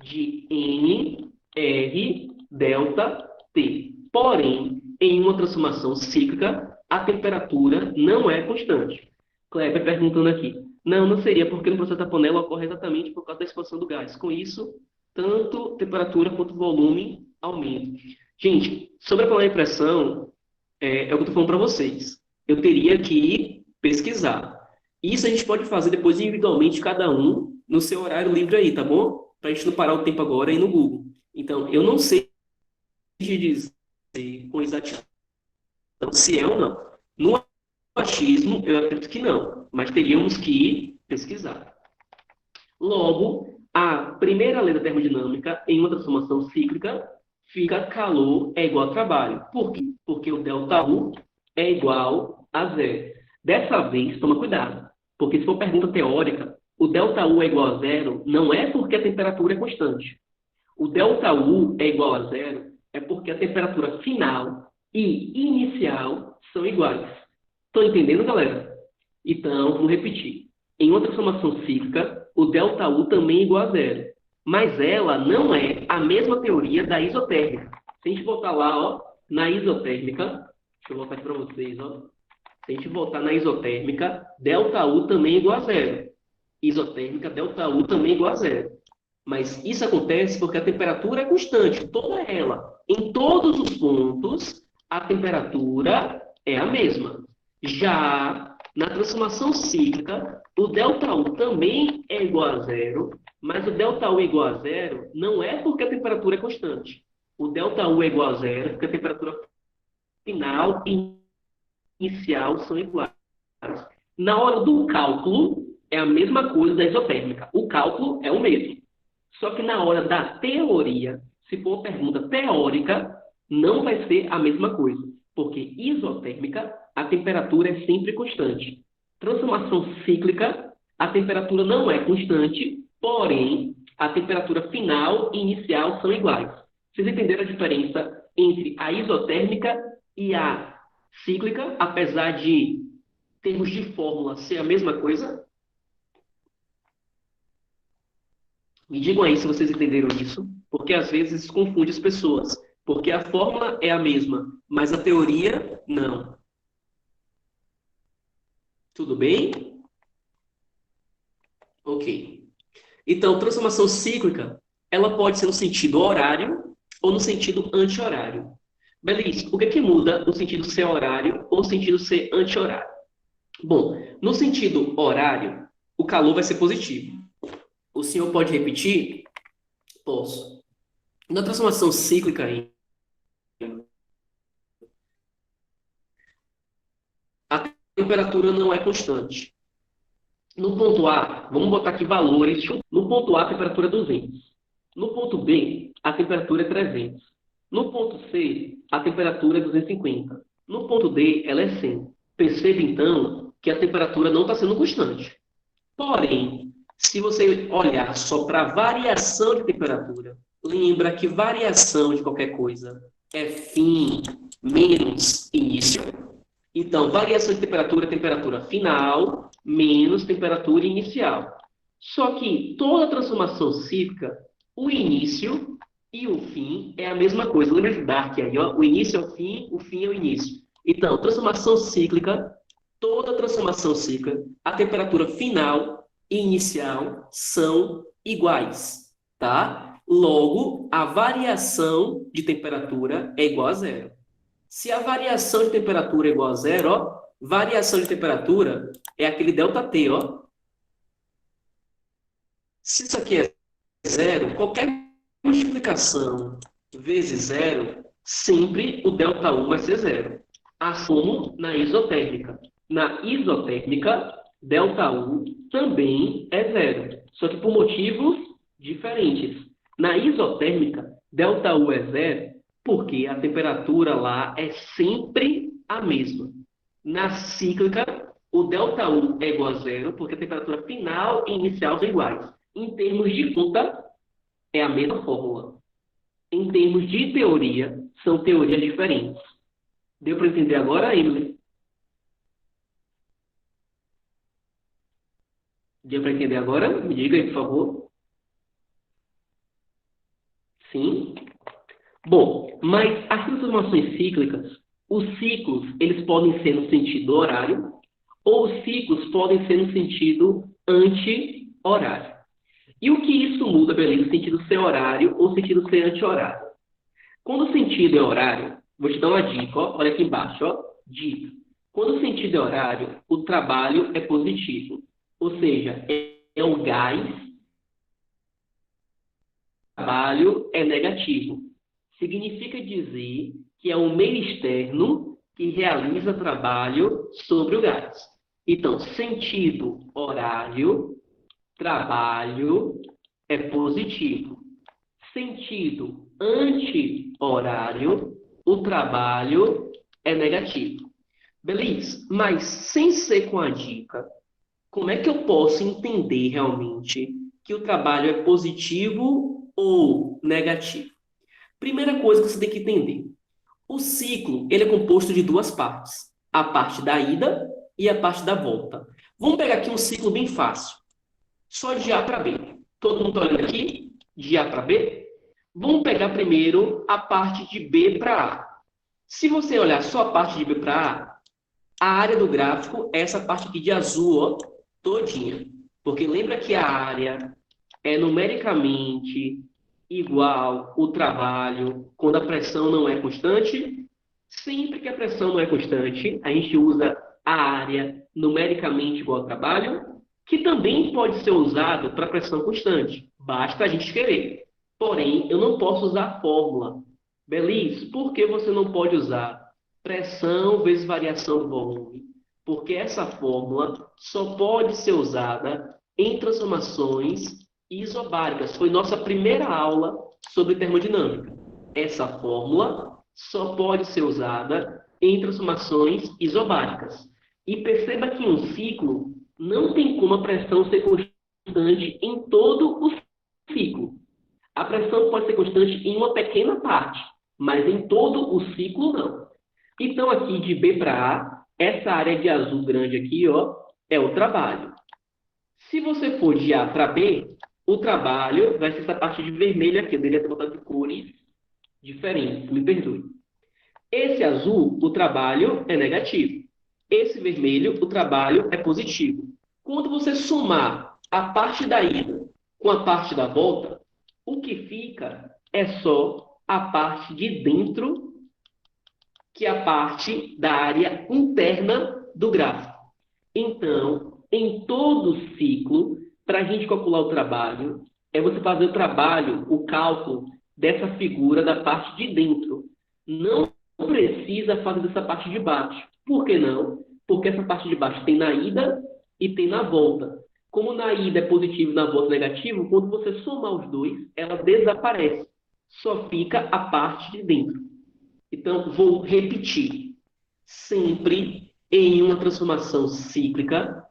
de NR ΔT. Porém, em uma transformação cíclica, a temperatura não é constante. Kleber perguntando aqui. Não, não seria, porque no processo da panela ocorre exatamente por causa da expansão do gás. Com isso, tanto temperatura quanto volume aumentam. Gente, sobre a panela de pressão, é o que eu estou falando para vocês. Eu teria que pesquisar. Isso a gente pode fazer depois individualmente, cada um, no seu horário livre aí, tá bom? Para a gente não parar o tempo agora aí no Google. Então, eu não sei te dizer com exatidão se é ou não. No achismo, eu acredito que não, mas teríamos que pesquisar. Logo, a primeira lei da termodinâmica, em uma transformação cíclica, fica calor é igual a trabalho. Por quê? Porque o ΔU é igual a zero. Dessa vez, toma cuidado, porque se for pergunta teórica, o ΔU é igual a zero não é porque a temperatura é constante. O ΔU é igual a zero é porque a temperatura final e inicial são iguais. Estão entendendo, galera? Então, vamos repetir. Em uma transformação cíclica, o ΔU também é igual a zero. Mas ela não é a mesma teoria da isotérmica. Se a gente voltar lá, ó, na isotérmica, deixa eu voltar aqui para vocês, ó. Se a gente voltar na isotérmica, ΔU também é igual a zero. Isotérmica, ΔU também é igual a zero. Mas isso acontece porque a temperatura é constante, toda ela. Em todos os pontos, a temperatura é a mesma. Já na transformação cíclica, o ΔU também é igual a zero, mas o ΔU igual a zero não é porque a temperatura é constante. O ΔU é igual a zero porque a temperatura final e inicial são iguais. Na hora do cálculo, é a mesma coisa da isotérmica. O cálculo é o mesmo. Só que na hora da teoria, se for uma pergunta teórica, não vai ser a mesma coisa. Porque isotérmica, a temperatura é sempre constante. Transformação cíclica, a temperatura não é constante, porém, a temperatura final e inicial são iguais. Vocês entenderam a diferença entre a isotérmica e a cíclica, apesar de termos de fórmula ser a mesma coisa? Me digam aí se vocês entenderam isso, porque às vezes isso confunde as pessoas. Porque a fórmula é a mesma, mas a teoria não. Tudo bem? Ok. Então, transformação cíclica, ela pode ser no sentido horário ou no sentido anti-horário. Beleza, o que é que muda no sentido ser horário ou no sentido ser anti-horário? Bom, no sentido horário, o calor vai ser positivo. O senhor pode repetir? Posso. Na transformação cíclica, a temperatura não é constante. No ponto A, vamos botar aqui valores. No ponto A, a temperatura é 200. No ponto B, a temperatura é 300. No ponto C, a temperatura é 250. No ponto D, ela é 100. Perceba, então, que a temperatura não está sendo constante. Porém, se você olhar só para a variação de temperatura, lembra que variação de qualquer coisa é fim menos início. Então, variação de temperatura é temperatura final menos temperatura inicial. Só que toda transformação cíclica, o início e o fim é a mesma coisa. Lembra de Dark aí, ó? O início é o fim é o início. Então, transformação cíclica, toda transformação cíclica, a temperatura final e inicial são iguais, tá? Logo, a variação de temperatura é igual a zero. Se a variação de temperatura é igual a zero, ó, variação de temperatura é aquele ΔT, ó. Se isso aqui é zero, qualquer multiplicação vezes zero, sempre o ΔU vai ser zero. Assim na isotérmica. Na isotérmica, ΔU também é zero, só que por motivos diferentes. Na isotérmica, ΔU é zero porque a temperatura lá é sempre a mesma. Na cíclica, o ΔU é igual a zero porque a temperatura final e inicial são iguais. Em termos de conta, é a mesma fórmula. Em termos de teoria, são teorias diferentes. Deu para entender agora, Emily? Deu para entender agora? Me diga aí, por favor. Sim? Bom, mas as transformações cíclicas, os ciclos, eles podem ser no sentido horário, ou os ciclos podem ser no sentido anti-horário. E o que isso muda, beleza? No sentido ser horário ou sentido ser anti-horário. Quando o sentido é horário, vou te dar uma dica, ó, olha aqui embaixo, ó, dica. Quando o sentido é horário, o trabalho é positivo. Ou seja, é o gás, o trabalho é negativo. Significa dizer que é o meio externo que realiza trabalho sobre o gás. Então, sentido horário, trabalho é positivo. Sentido anti-horário, o trabalho é negativo. Beleza? Mas sem ser com a dica, como é que eu posso entender realmente que o trabalho é positivo ou negativo? Primeira coisa que você tem que entender. O ciclo, ele é composto de duas partes. A parte da ida e a parte da volta. Vamos pegar aqui um ciclo bem fácil. Só de A para B. Todo mundo está olhando aqui? De A para B? Vamos pegar primeiro a parte de B para A. Se você olhar só a parte de B para A área do gráfico é essa parte aqui de azul, ó, todinha. Porque lembra que a área é numericamente igual o trabalho quando a pressão não é constante? Sempre que a pressão não é constante, a gente usa a área numericamente igual ao trabalho, que também pode ser usado para pressão constante. Basta a gente querer. Porém, eu não posso usar a fórmula. Belis, por que você não pode usar pressão vezes variação do volume? Porque essa fórmula só pode ser usada em transformações isobáricas. Foi nossa primeira aula sobre termodinâmica. Essa fórmula só pode ser usada em transformações isobáricas. E perceba que em um ciclo não tem como a pressão ser constante em todo o ciclo. A pressão pode ser constante em uma pequena parte, mas em todo o ciclo não. Então aqui de B para A, essa área de azul grande aqui, ó, é o trabalho. Se você for de A para B, o trabalho vai ser essa parte de vermelho aqui. Eu deveria ter botado de cores diferentes, me perdoe. Esse azul, o trabalho é negativo. Esse vermelho, o trabalho é positivo. Quando você somar a parte da ida com a parte da volta, o que fica é só a parte de dentro, que é a parte da área interna do gráfico. Então, em todo ciclo, para a gente calcular o trabalho, é você fazer o trabalho, o cálculo dessa figura da parte de dentro. Não precisa fazer dessa parte de baixo. Por que não? Porque essa parte de baixo tem na ida e tem na volta. Como na ida é positivo e na volta é negativo, quando você somar os dois, ela desaparece. Só fica a parte de dentro. Então, vou repetir. Sempre em uma transformação cíclica,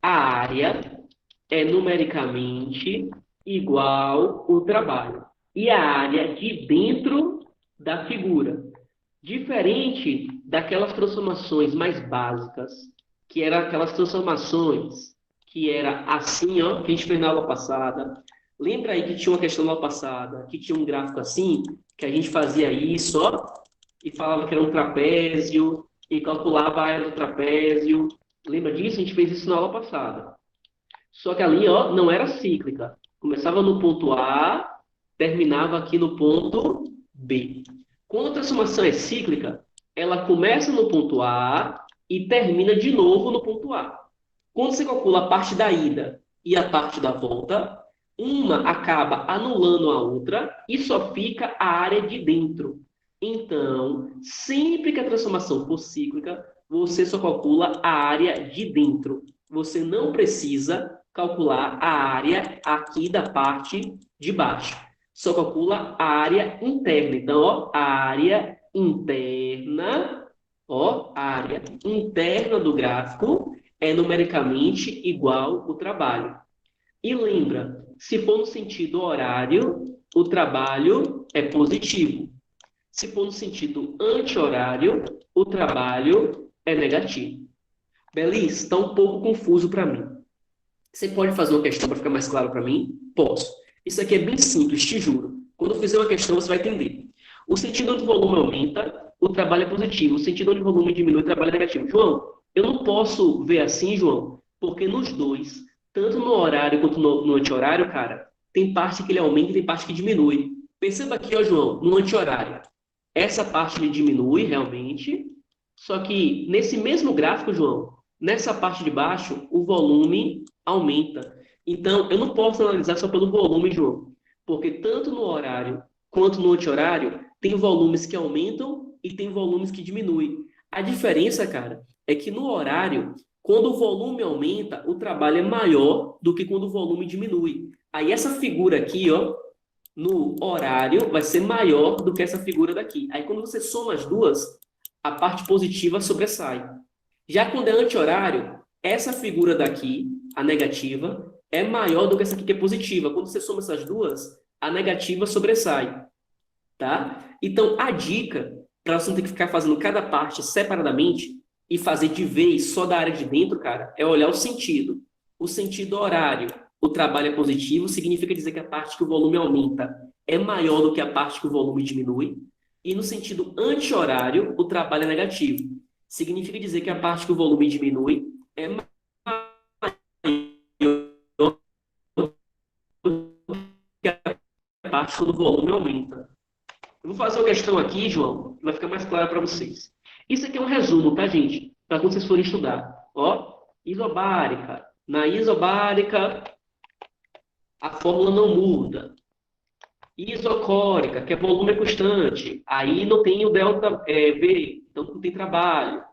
a área é numericamente igual ao trabalho. E a área de dentro da figura. Diferente daquelas transformações mais básicas, que eram aquelas transformações que era assim, ó, que a gente fez na aula passada. Lembra aí que tinha uma questão na aula passada, que tinha um gráfico assim, que a gente fazia isso, ó, e falava que era um trapézio, e calculava a área do trapézio. Lembra disso? A gente fez isso na aula passada. Só que ali, ó, não era cíclica. Começava no ponto A, terminava aqui no ponto B. Quando a transformação é cíclica, ela começa no ponto A e termina de novo no ponto A. Quando você calcula a parte da ida e a parte da volta, uma acaba anulando a outra e só fica a área de dentro. Então, sempre que a transformação for cíclica, você só calcula a área de dentro. Você não precisa calcular a área aqui da parte de baixo. Só calcula a área interna. Então, ó, a área interna, ó, a área interna do gráfico é numericamente igual ao trabalho. E lembra, se for no sentido horário, o trabalho é positivo. Se for no sentido anti-horário, o trabalho é negativo. Belis, está um pouco confuso para mim. Você pode fazer uma questão para ficar mais claro para mim? Posso. Isso aqui é bem simples, te juro. Quando eu fizer uma questão, você vai entender. O sentido onde o volume aumenta, o trabalho é positivo. O sentido onde o volume diminui, o trabalho é negativo. João, eu não posso ver assim, João, porque nos dois, tanto no horário quanto no anti-horário, cara, tem parte que ele aumenta e tem parte que diminui. Perceba aqui, ó, João, no anti-horário. Essa parte ele diminui realmente, só que nesse mesmo gráfico, João, nessa parte de baixo, o volume aumenta. Então, eu não posso analisar só pelo volume, João, porque tanto no horário quanto no anti-horário, tem volumes que aumentam e tem volumes que diminuem. A diferença, cara, é que no horário, quando o volume aumenta, o trabalho é maior do que quando o volume diminui. Aí essa figura aqui, ó, no horário, vai ser maior do que essa figura daqui. Aí quando você soma as duas, a parte positiva sobressai. Já quando é anti-horário, essa figura daqui, a negativa, é maior do que essa aqui que é positiva. Quando você soma essas duas, a negativa sobressai, tá? Então, a dica, para você não ter que ficar fazendo cada parte separadamente e fazer de vez só da área de dentro, cara, é olhar o sentido. O sentido horário, o trabalho é positivo, significa dizer que a parte que o volume aumenta é maior do que a parte que o volume diminui. E no sentido anti-horário, o trabalho é negativo. Significa dizer que a parte que o volume diminui é maior do que a parte quando o volume aumenta. Eu vou fazer uma questão aqui, João, vai ficar mais claro para vocês. Isso aqui é um resumo, tá, gente? Para quando vocês forem estudar. Ó, isobárica. Na isobárica, a fórmula não muda. Isocórica, que é volume constante. Aí não tem o delta V, então não tem trabalho.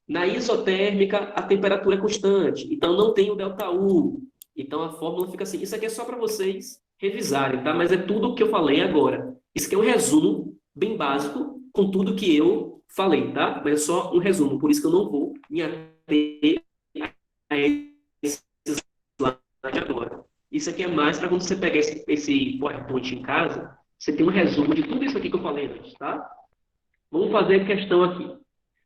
Na isotérmica, a temperatura é constante, então não tem o delta U. Então a fórmula fica assim. Isso aqui é só para vocês revisarem, tá? Mas é tudo o que eu falei agora. Isso aqui é um resumo bem básico com tudo que eu falei, tá? Mas é só um resumo, por isso que eu não vou me ater a esse slide agora. Isso aqui é mais para quando você pegar esse PowerPoint em casa, você tem um resumo de tudo isso aqui que eu falei antes, tá? Vamos fazer a questão aqui.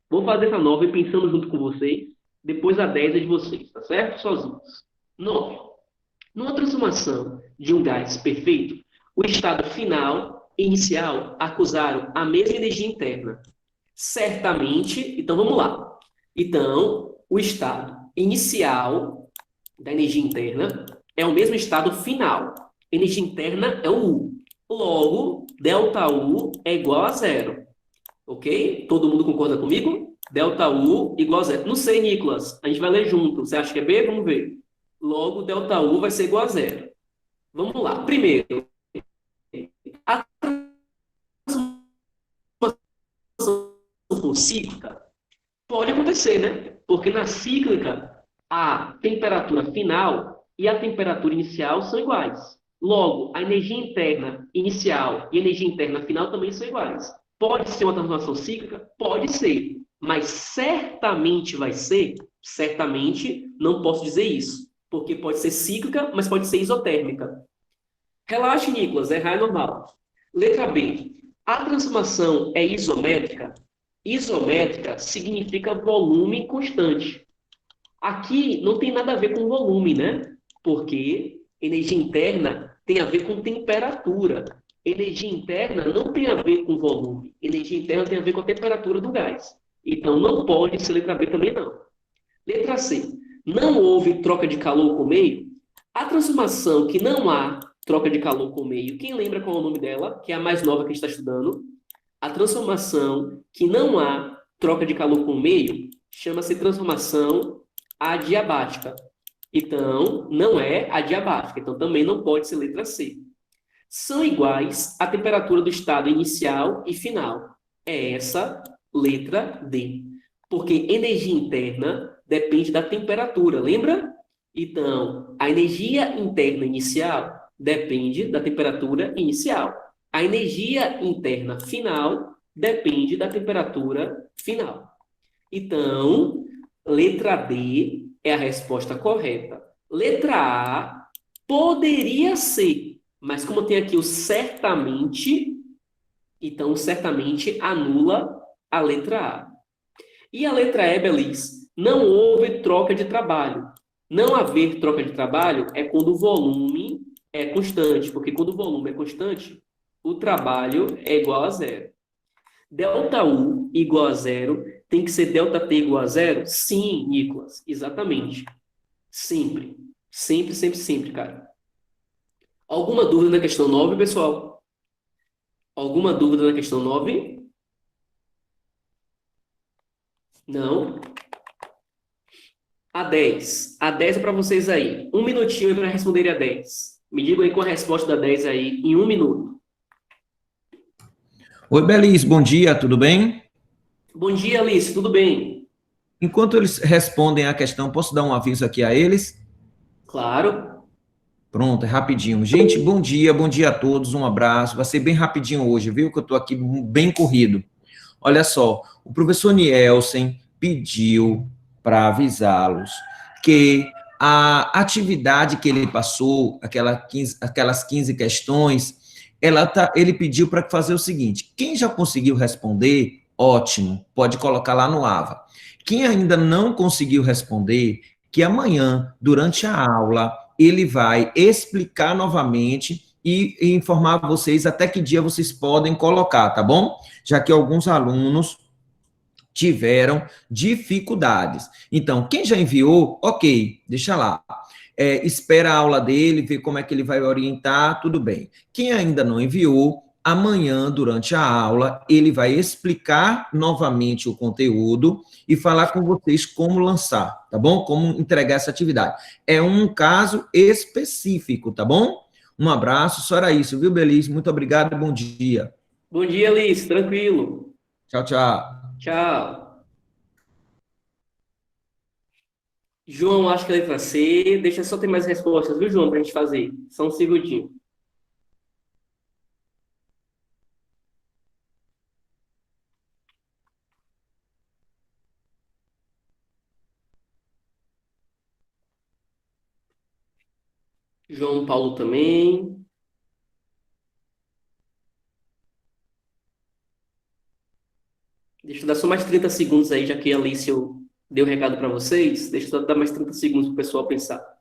Vou fazer essa 9 pensando junto com vocês, depois a 10 é de vocês, tá certo? Sozinhos. 9. Numa transformação de um gás perfeito, o estado final e inicial acusaram a mesma energia interna. Certamente, então vamos lá. Então, o estado inicial da energia interna é o mesmo estado final. Energia interna é o U. Logo, ΔU é igual a zero. Ok? Todo mundo concorda comigo? ΔU igual a zero. Não sei, Nicolas. A gente vai ler junto. Você acha que é B? Vamos ver. Logo, ΔU vai ser igual a zero. Vamos lá. Primeiro, a transformação cíclica pode acontecer, né? Porque na cíclica, a temperatura final e a temperatura inicial são iguais. Logo, a energia interna inicial e a energia interna final também são iguais. Pode ser uma transformação cíclica? Pode ser. Mas certamente vai ser? Certamente não posso dizer isso. Porque pode ser cíclica, mas pode ser isotérmica. Relaxe, Nicolas, errar é normal. Letra B. A transformação é isométrica? Isométrica significa volume constante. Aqui não tem nada a ver com volume, né? Porque energia interna tem a ver com temperatura. Energia interna não tem a ver com volume. Energia interna tem a ver com a temperatura do gás. Então, não pode ser letra B também, não. Letra C. Não houve troca de calor com o meio? A transformação que não há troca de calor com o meio, quem lembra qual é o nome dela? Que é a mais nova que a gente está estudando. A transformação que não há troca de calor com o meio chama-se transformação adiabática. Então, não é adiabática. Então, também não pode ser letra C. São iguais a temperatura do estado inicial e final. É essa letra D. Porque energia interna depende da temperatura, lembra? Então, a energia interna inicial depende da temperatura inicial. A energia interna final depende da temperatura final. Então, letra D é a resposta correta. Letra A poderia ser, mas como tem aqui o certamente, então o certamente anula a letra A. E a letra E, Belis, não houve troca de trabalho. Não haver troca de trabalho é quando o volume é constante, porque quando o volume é constante, o trabalho é igual a zero. ΔU igual a zero, tem que ser ΔT igual a zero? Sim, Nicolas, exatamente. Sempre. Sempre, sempre, sempre, cara. Alguma dúvida na questão 9, pessoal? Alguma dúvida na questão 9? Não? A 10. A 10 é para vocês aí. Um minutinho aí para responderem a 10. Me digam aí qual a resposta da 10 aí em um minuto. Oi, Belis, bom dia, tudo bem? Bom dia, Alice, tudo bem? Enquanto eles respondem a questão, posso dar um aviso aqui a eles? Claro. Pronto, é rapidinho. Gente, bom dia a todos, um abraço. Vai ser bem rapidinho hoje, viu? Que eu estou aqui bem corrido. Olha só, o professor Nielsen pediu para avisá-los que a atividade que ele passou, aquelas 15 questões, ele pediu para fazer o seguinte: quem já conseguiu responder, ótimo, pode colocar lá no AVA. Quem ainda não conseguiu responder, que amanhã, durante a aula, ele vai explicar novamente e informar vocês até que dia vocês podem colocar, tá bom? Já que alguns alunos tiveram dificuldades. Então, quem já enviou, ok, deixa lá. Espera a aula dele, ver como é que ele vai orientar, tudo bem. Quem ainda não enviou, amanhã, durante a aula, ele vai explicar novamente o conteúdo e falar com vocês como lançar, tá bom? Como entregar essa atividade. É um caso específico, tá bom? Um abraço, só era isso, viu, Belize? Muito obrigado e bom dia. Bom dia, Alice. Tranquilo. Tchau, tchau. Tchau. João, acho que a letra C. Deixa só ter mais respostas, viu, João, pra gente fazer. Só um segundinho. João Paulo também. Deixa eu dar só mais 30 segundos aí, já que a Alice eu dei o recado para vocês. Deixa eu só dar mais 30 segundos para o pessoal pensar.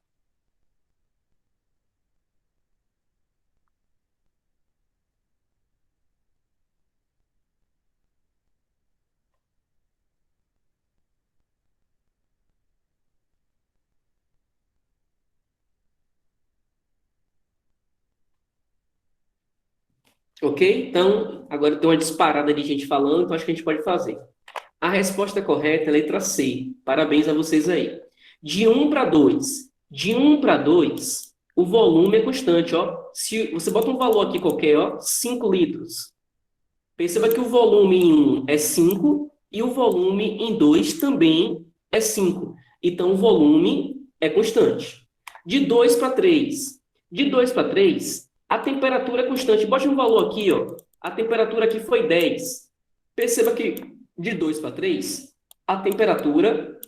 Ok? Então, agora tem uma disparada de gente falando, então acho que a gente pode fazer. A resposta correta é a letra C. Parabéns a vocês aí. De 1 para 2. De 1 para 2, o volume é constante, ó. Se você bota um valor aqui qualquer, ó, 5 litros. Perceba que o volume em 1 é 5 e o volume em 2 também é 5. Então, o volume é constante. De 2 para 3. De 2 para 3, a temperatura é constante. Bote um valor aqui, ó. A temperatura aqui foi 10. Perceba que de 2 para 3, a temperatura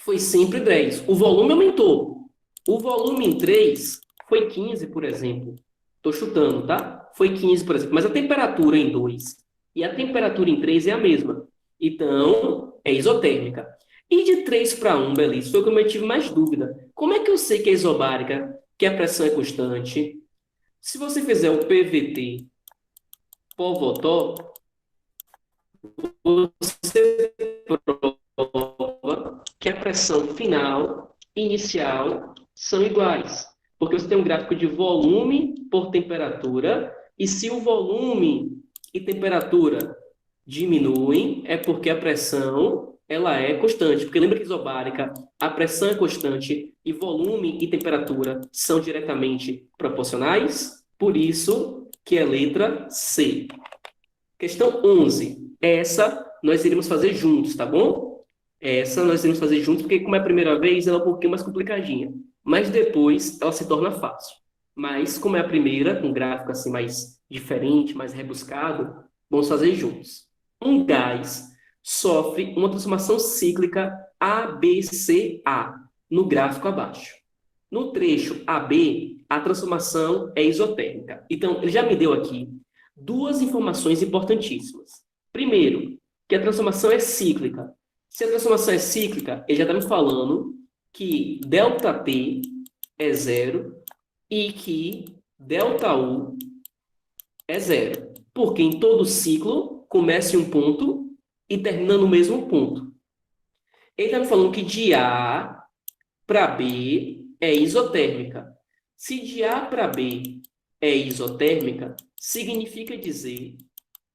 foi sempre 10. O volume aumentou. O volume em 3 foi 15, por exemplo. Estou chutando, tá? Foi 15, por exemplo. Mas a temperatura em 2 e a temperatura em 3 é a mesma. Então, é isotérmica. E de 3 para 1, Belice, foi como eu tive mais dúvida. Como é que eu sei que é isobárica, que a pressão é constante? Se você fizer o PVT pó-votó, você prova que a pressão final e inicial são iguais. Porque você tem um gráfico de volume por temperatura, e se o volume e temperatura diminuem, é porque a pressão ela é constante. Porque lembra que isobárica, a pressão é constante e volume e temperatura são diretamente proporcionais? Por isso que é letra C. Questão 11. Essa nós iremos fazer juntos, tá bom? Essa nós iremos fazer juntos, porque como é a primeira vez, ela é um pouquinho mais complicadinha. Mas depois ela se torna fácil. Mas como é a primeira, com um gráfico assim mais diferente, mais rebuscado, vamos fazer juntos. Um gás sofre uma transformação cíclica ABCA no gráfico abaixo. No trecho AB, a transformação é isotérmica. Então, ele já me deu aqui duas informações importantíssimas. Primeiro, que a transformação é cíclica. Se a transformação é cíclica, ele já está me falando que ΔT é zero e que ΔU é zero. Porque em todo ciclo começa em um ponto e termina no mesmo ponto. Ele está me falando que de A para B é isotérmica. Se de A para B é isotérmica, significa dizer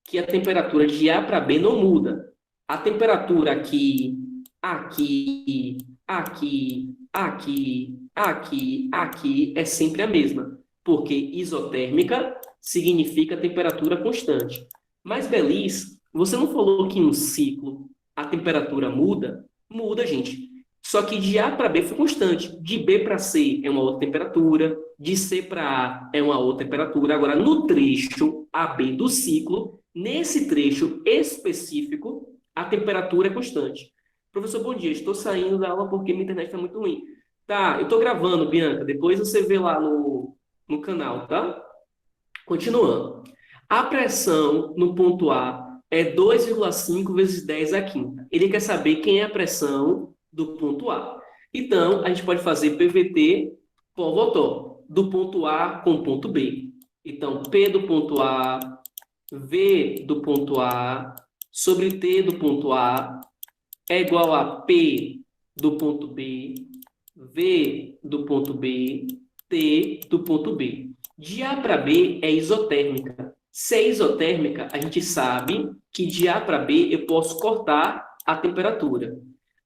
que a temperatura de A para B não muda. A temperatura aqui, aqui, aqui, aqui, aqui, aqui é sempre a mesma, porque isotérmica significa temperatura constante. Mas, Beliz, você não falou que em um ciclo a temperatura muda? Muda, gente. Só que de A para B foi constante. De B para C é uma outra temperatura. De C para A é uma outra temperatura. Agora, no trecho AB do ciclo, nesse trecho específico, a temperatura é constante. Professor, bom dia. Estou saindo da aula porque minha internet está muito ruim. Tá, eu estou gravando, Bianca. Depois você vê lá no canal, tá? Continuando. A pressão no ponto A é 2,5 vezes 10 à quinta. Ele quer saber quem é a pressão do ponto A. Então, a gente pode fazer PVT pó-votó, do ponto A com o ponto B. Então, P do ponto A, V do ponto A, sobre T do ponto A, é igual a P do ponto B, V do ponto B, T do ponto B. De A para B é isotérmica. Se é isotérmica, a gente sabe que de A para B eu posso cortar a temperatura.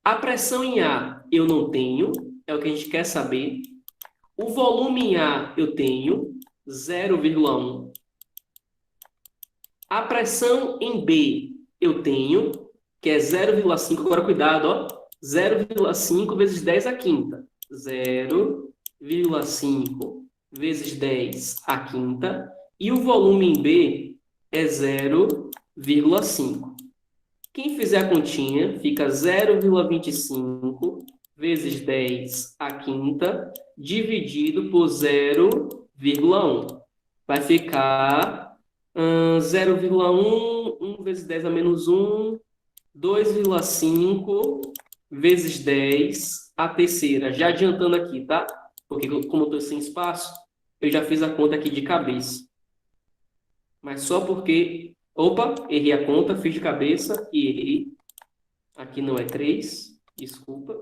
A pressão em A eu não tenho, é o que a gente quer saber. O volume em A eu tenho 0,1. A pressão em B eu tenho, que é 0,5. Agora cuidado, ó. 0,5 vezes 10 à quinta. 0,5 vezes 10 à quinta. E o volume em B é 0,5. Quem fizer a continha, fica 0,25 vezes 10 à quinta, dividido por 0,1. Vai ficar 0,1, 1 vezes 10 a menos 1, 2,5 vezes 10 a terceira. Já adiantando aqui, tá? Porque como eu estou sem espaço, eu já fiz a conta aqui de cabeça. Mas só porque... Opa, errei a conta, fiz de cabeça e errei. Aqui não é 3, desculpa.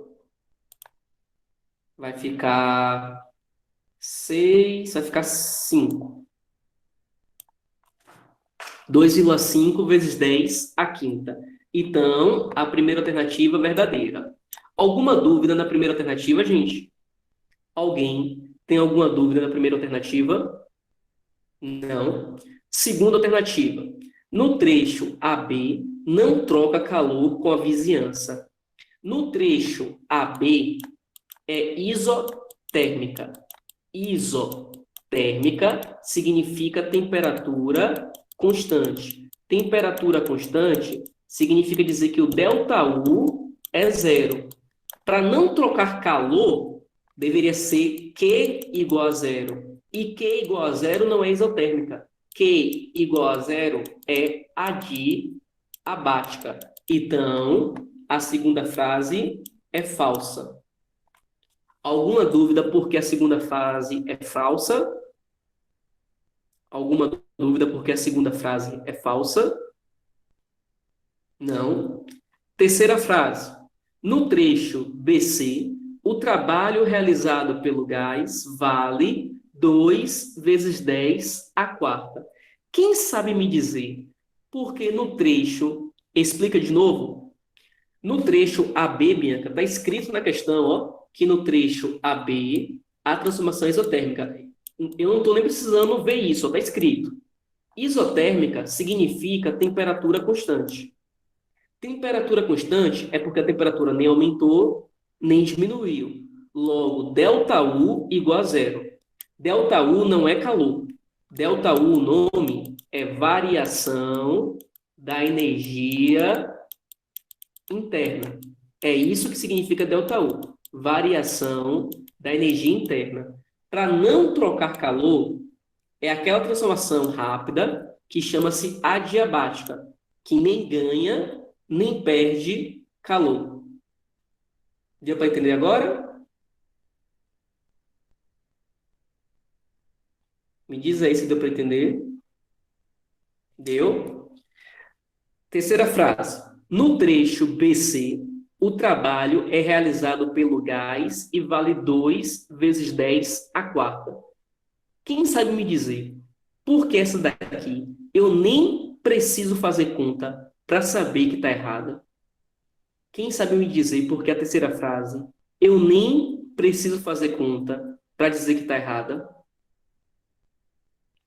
Vai ficar 6, vai ficar 5. 2,5 vezes 10 à quinta. Então, a primeira alternativa é verdadeira. Alguma dúvida na primeira alternativa, gente? Alguém tem alguma dúvida na primeira alternativa? Não. Segunda alternativa. No trecho AB, não troca calor com a vizinhança. No trecho AB, é isotérmica. Isotérmica significa temperatura constante. Temperatura constante significa dizer que o ΔU é zero. Para não trocar calor, deveria ser Q igual a zero. E Q igual a zero não é isotérmica. Q igual a zero é adiabática. Então, a segunda frase é falsa. Alguma dúvida por que a segunda frase é falsa? Alguma dúvida por que a segunda frase é falsa? Não. Terceira frase. No trecho BC, o trabalho realizado pelo gás vale 2 vezes 10 à quarta. Quem sabe me dizer por que no trecho... Explica de novo. No trecho AB, Bianca, está escrito na questão, ó, que no trecho AB, a transformação é isotérmica. Eu não estou nem precisando ver isso, está escrito. Isotérmica significa temperatura constante. Temperatura constante é porque a temperatura nem aumentou, nem diminuiu. Logo, ΔU igual a zero. ΔU não é calor. ΔU, o nome, é variação da energia interna. É isso que significa ΔU. Variação da energia interna. Para não trocar calor, é aquela transformação rápida que chama-se adiabática, que nem ganha, nem perde calor. Deu para entender agora? Me diz aí se deu para entender. Deu? Terceira frase. No trecho BC, o trabalho é realizado pelo gás e vale 2 vezes 10 à quarta. Quem sabe me dizer por que essa daqui eu nem preciso fazer conta para saber que está errada? Quem sabe me dizer por que a terceira frase eu nem preciso fazer conta para dizer que está errada?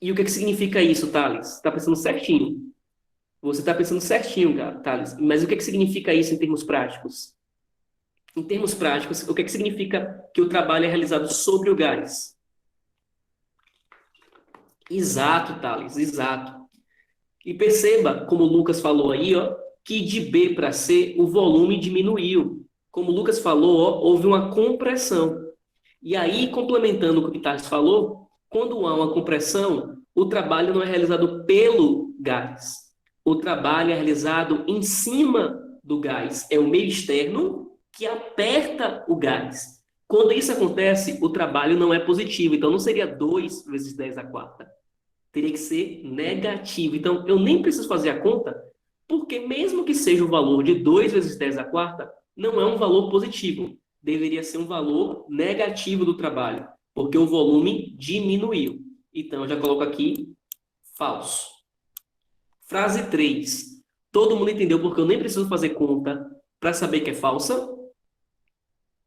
E o que significa isso, Thales? Está pensando certinho. Você está pensando certinho, Thales. Mas o que significa isso em termos práticos? Em termos práticos, o que significa que o trabalho é realizado sobre o gás? Exato, Thales, exato. E perceba, como o Lucas falou aí, ó, que de B para C o volume diminuiu. Como o Lucas falou, ó, houve uma compressão. E aí, complementando o que o Thales falou, quando há uma compressão, o trabalho não é realizado pelo gás. O trabalho é realizado em cima do gás. É o meio externo que aperta o gás. Quando isso acontece, o trabalho não é positivo. Então, não seria 2 vezes 10 à quarta. Teria que ser negativo. Então, eu nem preciso fazer a conta, porque mesmo que seja o valor de 2 vezes 10 à quarta, não é um valor positivo. Deveria ser um valor negativo do trabalho, porque o volume diminuiu. Então, eu já coloco aqui falso. Frase 3. Todo mundo entendeu porque eu nem preciso fazer conta para saber que é falsa?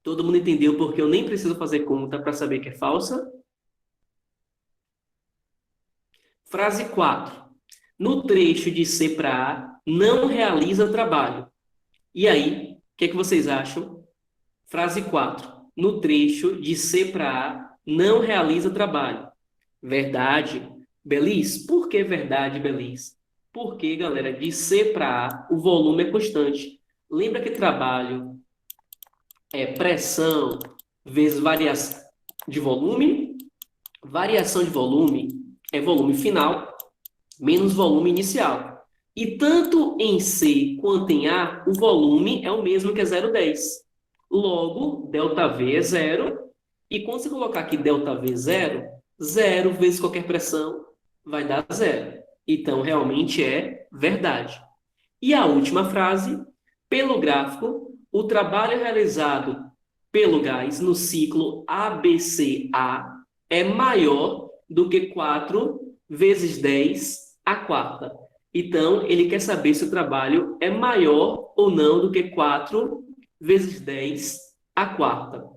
Todo mundo entendeu porque eu nem preciso fazer conta para saber que é falsa? Frase 4. No trecho de C para A, não realiza trabalho. E aí, o que é que vocês acham? Frase 4. No trecho de C para A, não realiza trabalho. Verdade. Belis? Por que verdade, Belis? Porque, galera, de C para A, o volume é constante. Lembra que trabalho é pressão vezes variação de volume? Variação de volume é volume final menos volume inicial. E tanto em C quanto em A, o volume é o mesmo que é 0,10. Logo, ΔV é zero. E quando você colocar aqui ΔV zero, zero vezes qualquer pressão vai dar zero. Então, realmente é verdade. E a última frase, pelo gráfico, o trabalho realizado pelo gás no ciclo ABCA é maior do que 4 vezes 10 a quarta. Então, ele quer saber se o trabalho é maior ou não do que 4 vezes 10 a quarta.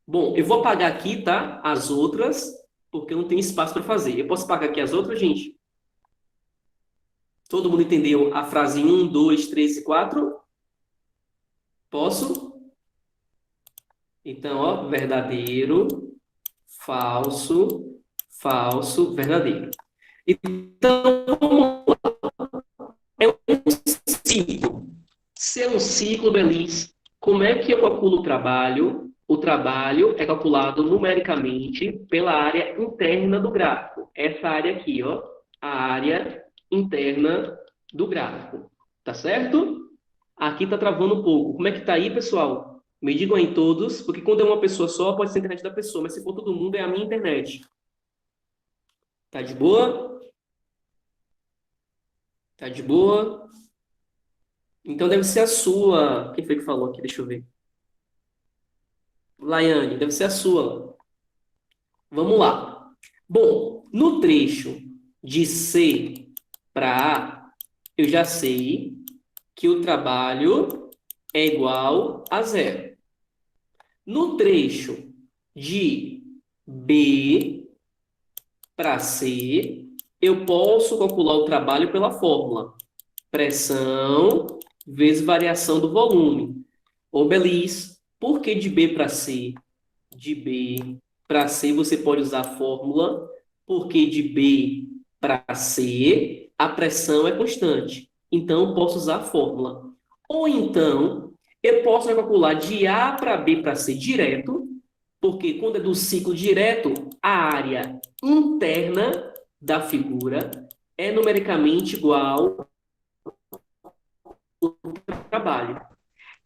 Bom, eu vou apagar aqui, tá? As outras, porque eu não tenho espaço para fazer. Eu posso apagar aqui as outras, gente? Todo mundo entendeu a frase 1, 2, 3 e 4? Posso? Então, ó, verdadeiro, falso, falso, verdadeiro. Então, é um ciclo. Se é um ciclo, Belis, como é que eu calculo o trabalho? O trabalho é calculado numericamente pela área interna do gráfico. Essa área aqui, ó, a área interna do gráfico. Tá certo? Aqui tá travando um pouco. Como é que tá aí, pessoal? Me digam aí todos, porque quando é uma pessoa só, pode ser a internet da pessoa, mas se for todo mundo, é a minha internet. Tá de boa? Tá de boa? Então deve ser a sua. Quem foi que falou aqui? Deixa eu ver. Laiane, deve ser a sua. Vamos lá. Bom, no trecho de C para A, eu já sei que o trabalho é igual a zero. No trecho de B para C, eu posso calcular o trabalho pela fórmula. Pressão vezes variação do volume. Ô, Belis, por que de B para C? De B para C você pode usar a fórmula, porque de B para C a pressão é constante. Então, eu posso usar a fórmula. Ou então, eu posso calcular de A para B para C direto, porque quando é do ciclo direto, a área interna da figura é numericamente igual ao trabalho.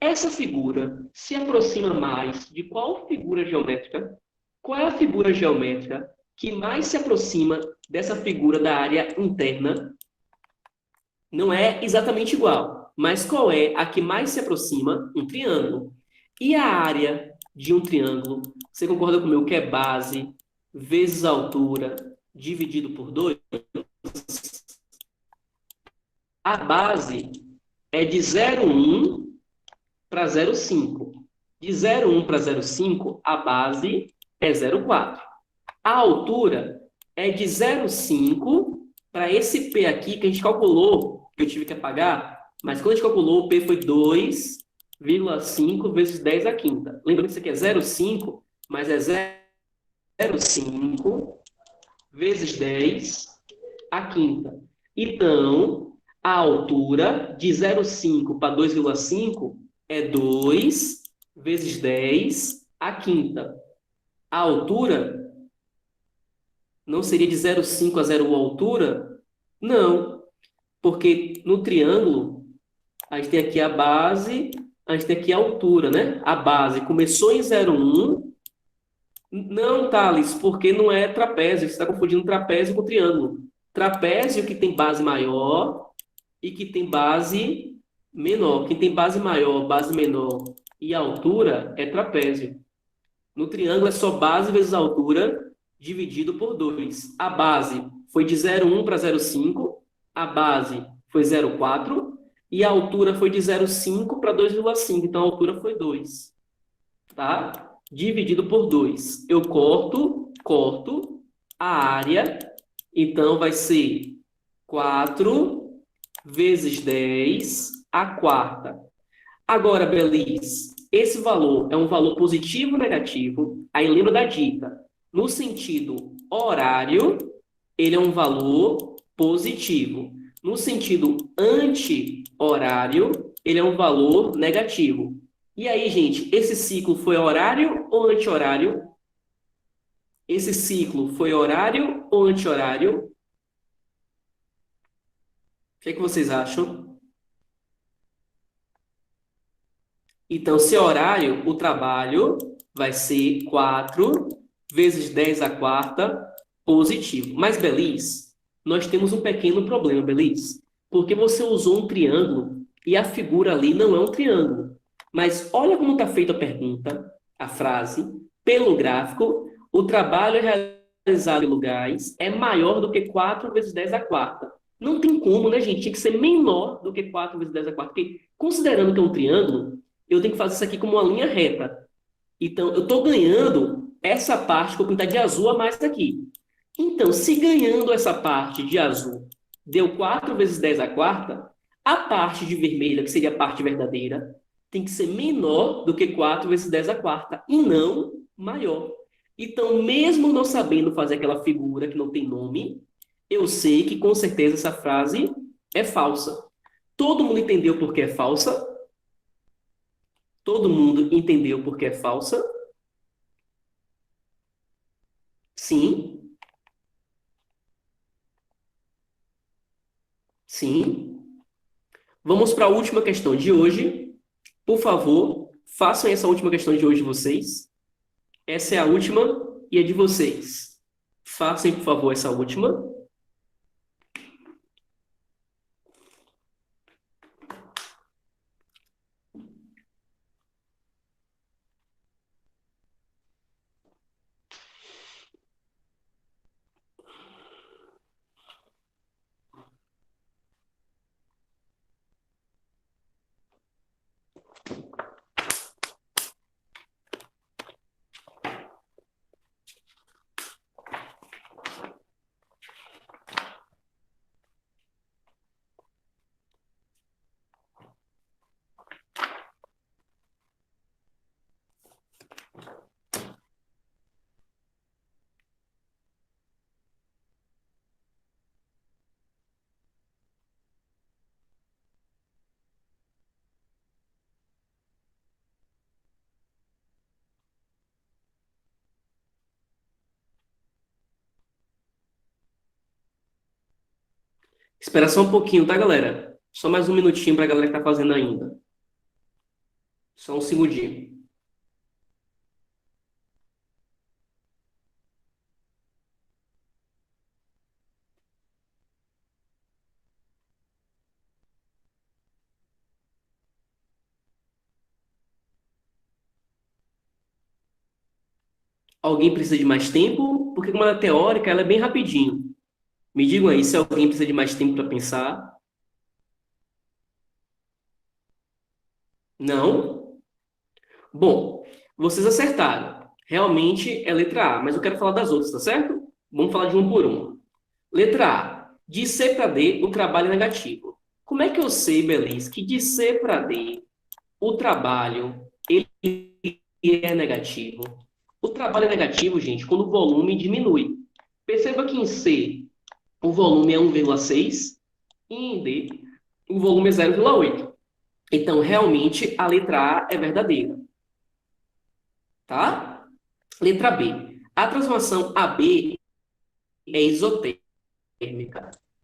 Essa figura se aproxima mais de qual figura geométrica? Qual é a figura geométrica que mais se aproxima dessa figura da área interna? Não é exatamente igual, mas qual é a que mais se aproxima? Um triângulo. E a área de um triângulo, você concorda comigo que é base vezes altura dividido por 2? A base é de 0,1 para 0,5. De 0,1 para 0,5, a base é 0,4. A altura é de 0,5 para esse P aqui que a gente calculou, que eu tive que apagar, mas quando a gente calculou, o P foi 2,5 vezes 10 à quinta. Lembrando que isso aqui é 0,5, mas é 0,5 vezes 10 à quinta. Então, a altura de 0,5 para 2,5 é 2 vezes 10 à quinta. A altura não seria de 0,5 a 0,1 a altura? Não, porque no triângulo a gente tem aqui a base, a gente tem aqui a altura, né? A base começou em 0,1. Não, Thales, porque não é trapézio. Você está confundindo trapézio com triângulo. Trapézio que tem base maior e que tem base menor. Quem tem base maior, base menor e altura é trapézio. No triângulo é só base vezes altura dividido por 2. A base foi de 0,1 para 0,5. A base foi 0,4 e a altura foi de 0,5 para 2,5. Então, a altura foi 2, tá? Dividido por 2. Eu corto a área. Então, vai ser 4 vezes 10 a quarta. Agora, Belis, esse valor é um valor positivo ou negativo? Aí lembra da dica. No sentido horário, ele é um valor positivo. No sentido anti-horário, ele é um valor negativo. E aí, gente, esse ciclo foi horário ou anti-horário? Esse ciclo foi horário ou anti-horário? O que é que vocês acham? Então, se é horário, o trabalho vai ser 4 vezes 10 a quarta positivo. Mas, Belis, nós temos um pequeno problema, Belis, porque você usou um triângulo e a figura ali não é um triângulo. Mas olha como está feita a pergunta, a frase, pelo gráfico, o trabalho realizado pelo gás é maior do que 4 vezes 10 a quarta. Não tem como, né, gente? Tinha que ser menor do que 4 vezes 10 a quarta, porque considerando que é um triângulo, eu tenho que fazer isso aqui como uma linha reta. Então, eu estou ganhando essa parte que eu pintar de azul a mais aqui. Então, se ganhando essa parte de azul deu 4 vezes 10 a quarta, a parte de vermelha, que seria a parte verdadeira, tem que ser menor do que 4 vezes 10 a quarta, e não maior. Então, mesmo não sabendo fazer aquela figura que não tem nome, eu sei que com certeza essa frase é falsa. Todo mundo entendeu por que é falsa? Todo mundo entendeu por que é falsa? Sim, sim. Vamos para a última questão de hoje. Por favor, façam essa última questão de hoje vocês. Essa é a última e é de vocês. Façam, por favor, essa última. Espera só um pouquinho, tá, galera? Só mais um minutinho para a galera que está fazendo ainda. Só um segundinho. Alguém precisa de mais tempo? Porque como ela é teórica, ela é bem rapidinho. Me digam aí se alguém precisa de mais tempo para pensar. Não? Bom, vocês acertaram. Realmente é letra A, mas eu quero falar das outras, tá certo? Vamos falar de uma por uma. Letra A. De C para D, o trabalho é negativo. Como é que eu sei, Belis, que de C para D, o trabalho ele é negativo? O trabalho é negativo, gente, quando o volume diminui. Perceba que em C o volume é 1,6 e em D o volume é 0,8. Então, realmente, a letra A é verdadeira, tá? Letra B. A transformação AB é isotérmica.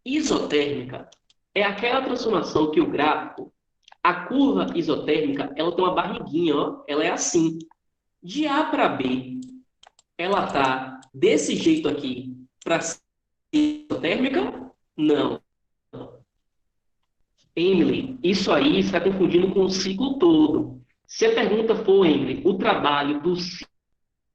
Isotérmica é aquela transformação que o gráfico, a curva isotérmica, ela tem uma barriguinha, ó, ela é assim. De A para B, ela tá desse jeito aqui para ser isotérmica? Não. Emily, isso aí está confundindo com o ciclo todo. Se a pergunta for, Emily, o trabalho do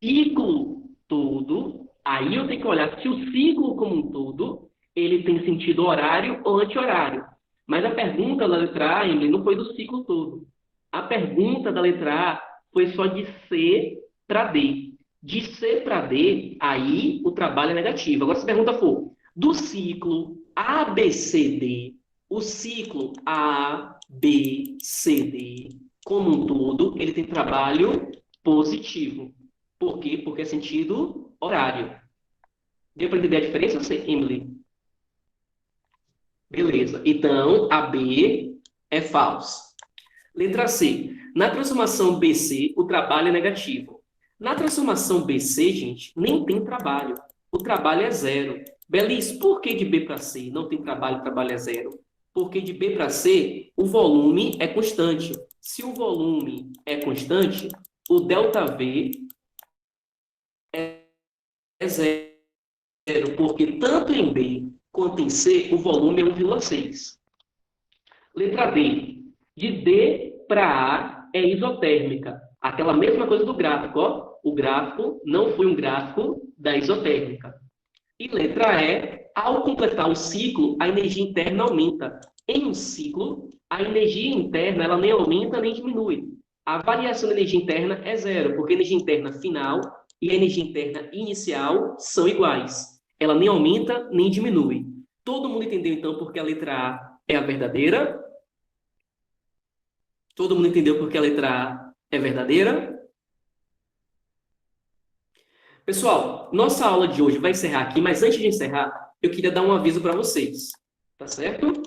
ciclo todo, aí eu tenho que olhar se o ciclo como um todo, ele tem sentido horário ou anti-horário. Mas a pergunta da letra A, Emily, não foi do ciclo todo. A pergunta da letra A foi só de C para D. De C para D, aí o trabalho é negativo. Agora, se a pergunta for do ciclo A, B, C, D, o ciclo A, B, C, D, como um todo, ele tem trabalho positivo. Por quê? Porque é sentido horário. Deu para entender a diferença, Emily? Beleza. Então, a B é falso. Letra C. Na transformação BC, o trabalho é negativo. Na transformação BC, gente, nem tem trabalho. O trabalho é zero. Belis, por que de B para C não tem trabalho, o trabalho é zero? Porque de B para C, o volume é constante. Se o volume é constante, o ΔV é zero, porque tanto em B quanto em C, o volume é 1,6. Letra D. De D para A é isotérmica. Aquela mesma coisa do gráfico, ó. O gráfico não foi um gráfico da isotérmica. E letra E, ao completar um ciclo, a energia interna aumenta. Em um ciclo, a energia interna ela nem aumenta nem diminui. A variação da energia interna é zero, porque a energia interna final e a energia interna inicial são iguais. Ela nem aumenta nem diminui. Todo mundo entendeu, então, porque a letra A é a verdadeira? Todo mundo entendeu porque a letra A é verdadeira? Pessoal, nossa aula de hoje vai encerrar aqui, mas antes de encerrar, eu queria dar um aviso para vocês, tá certo?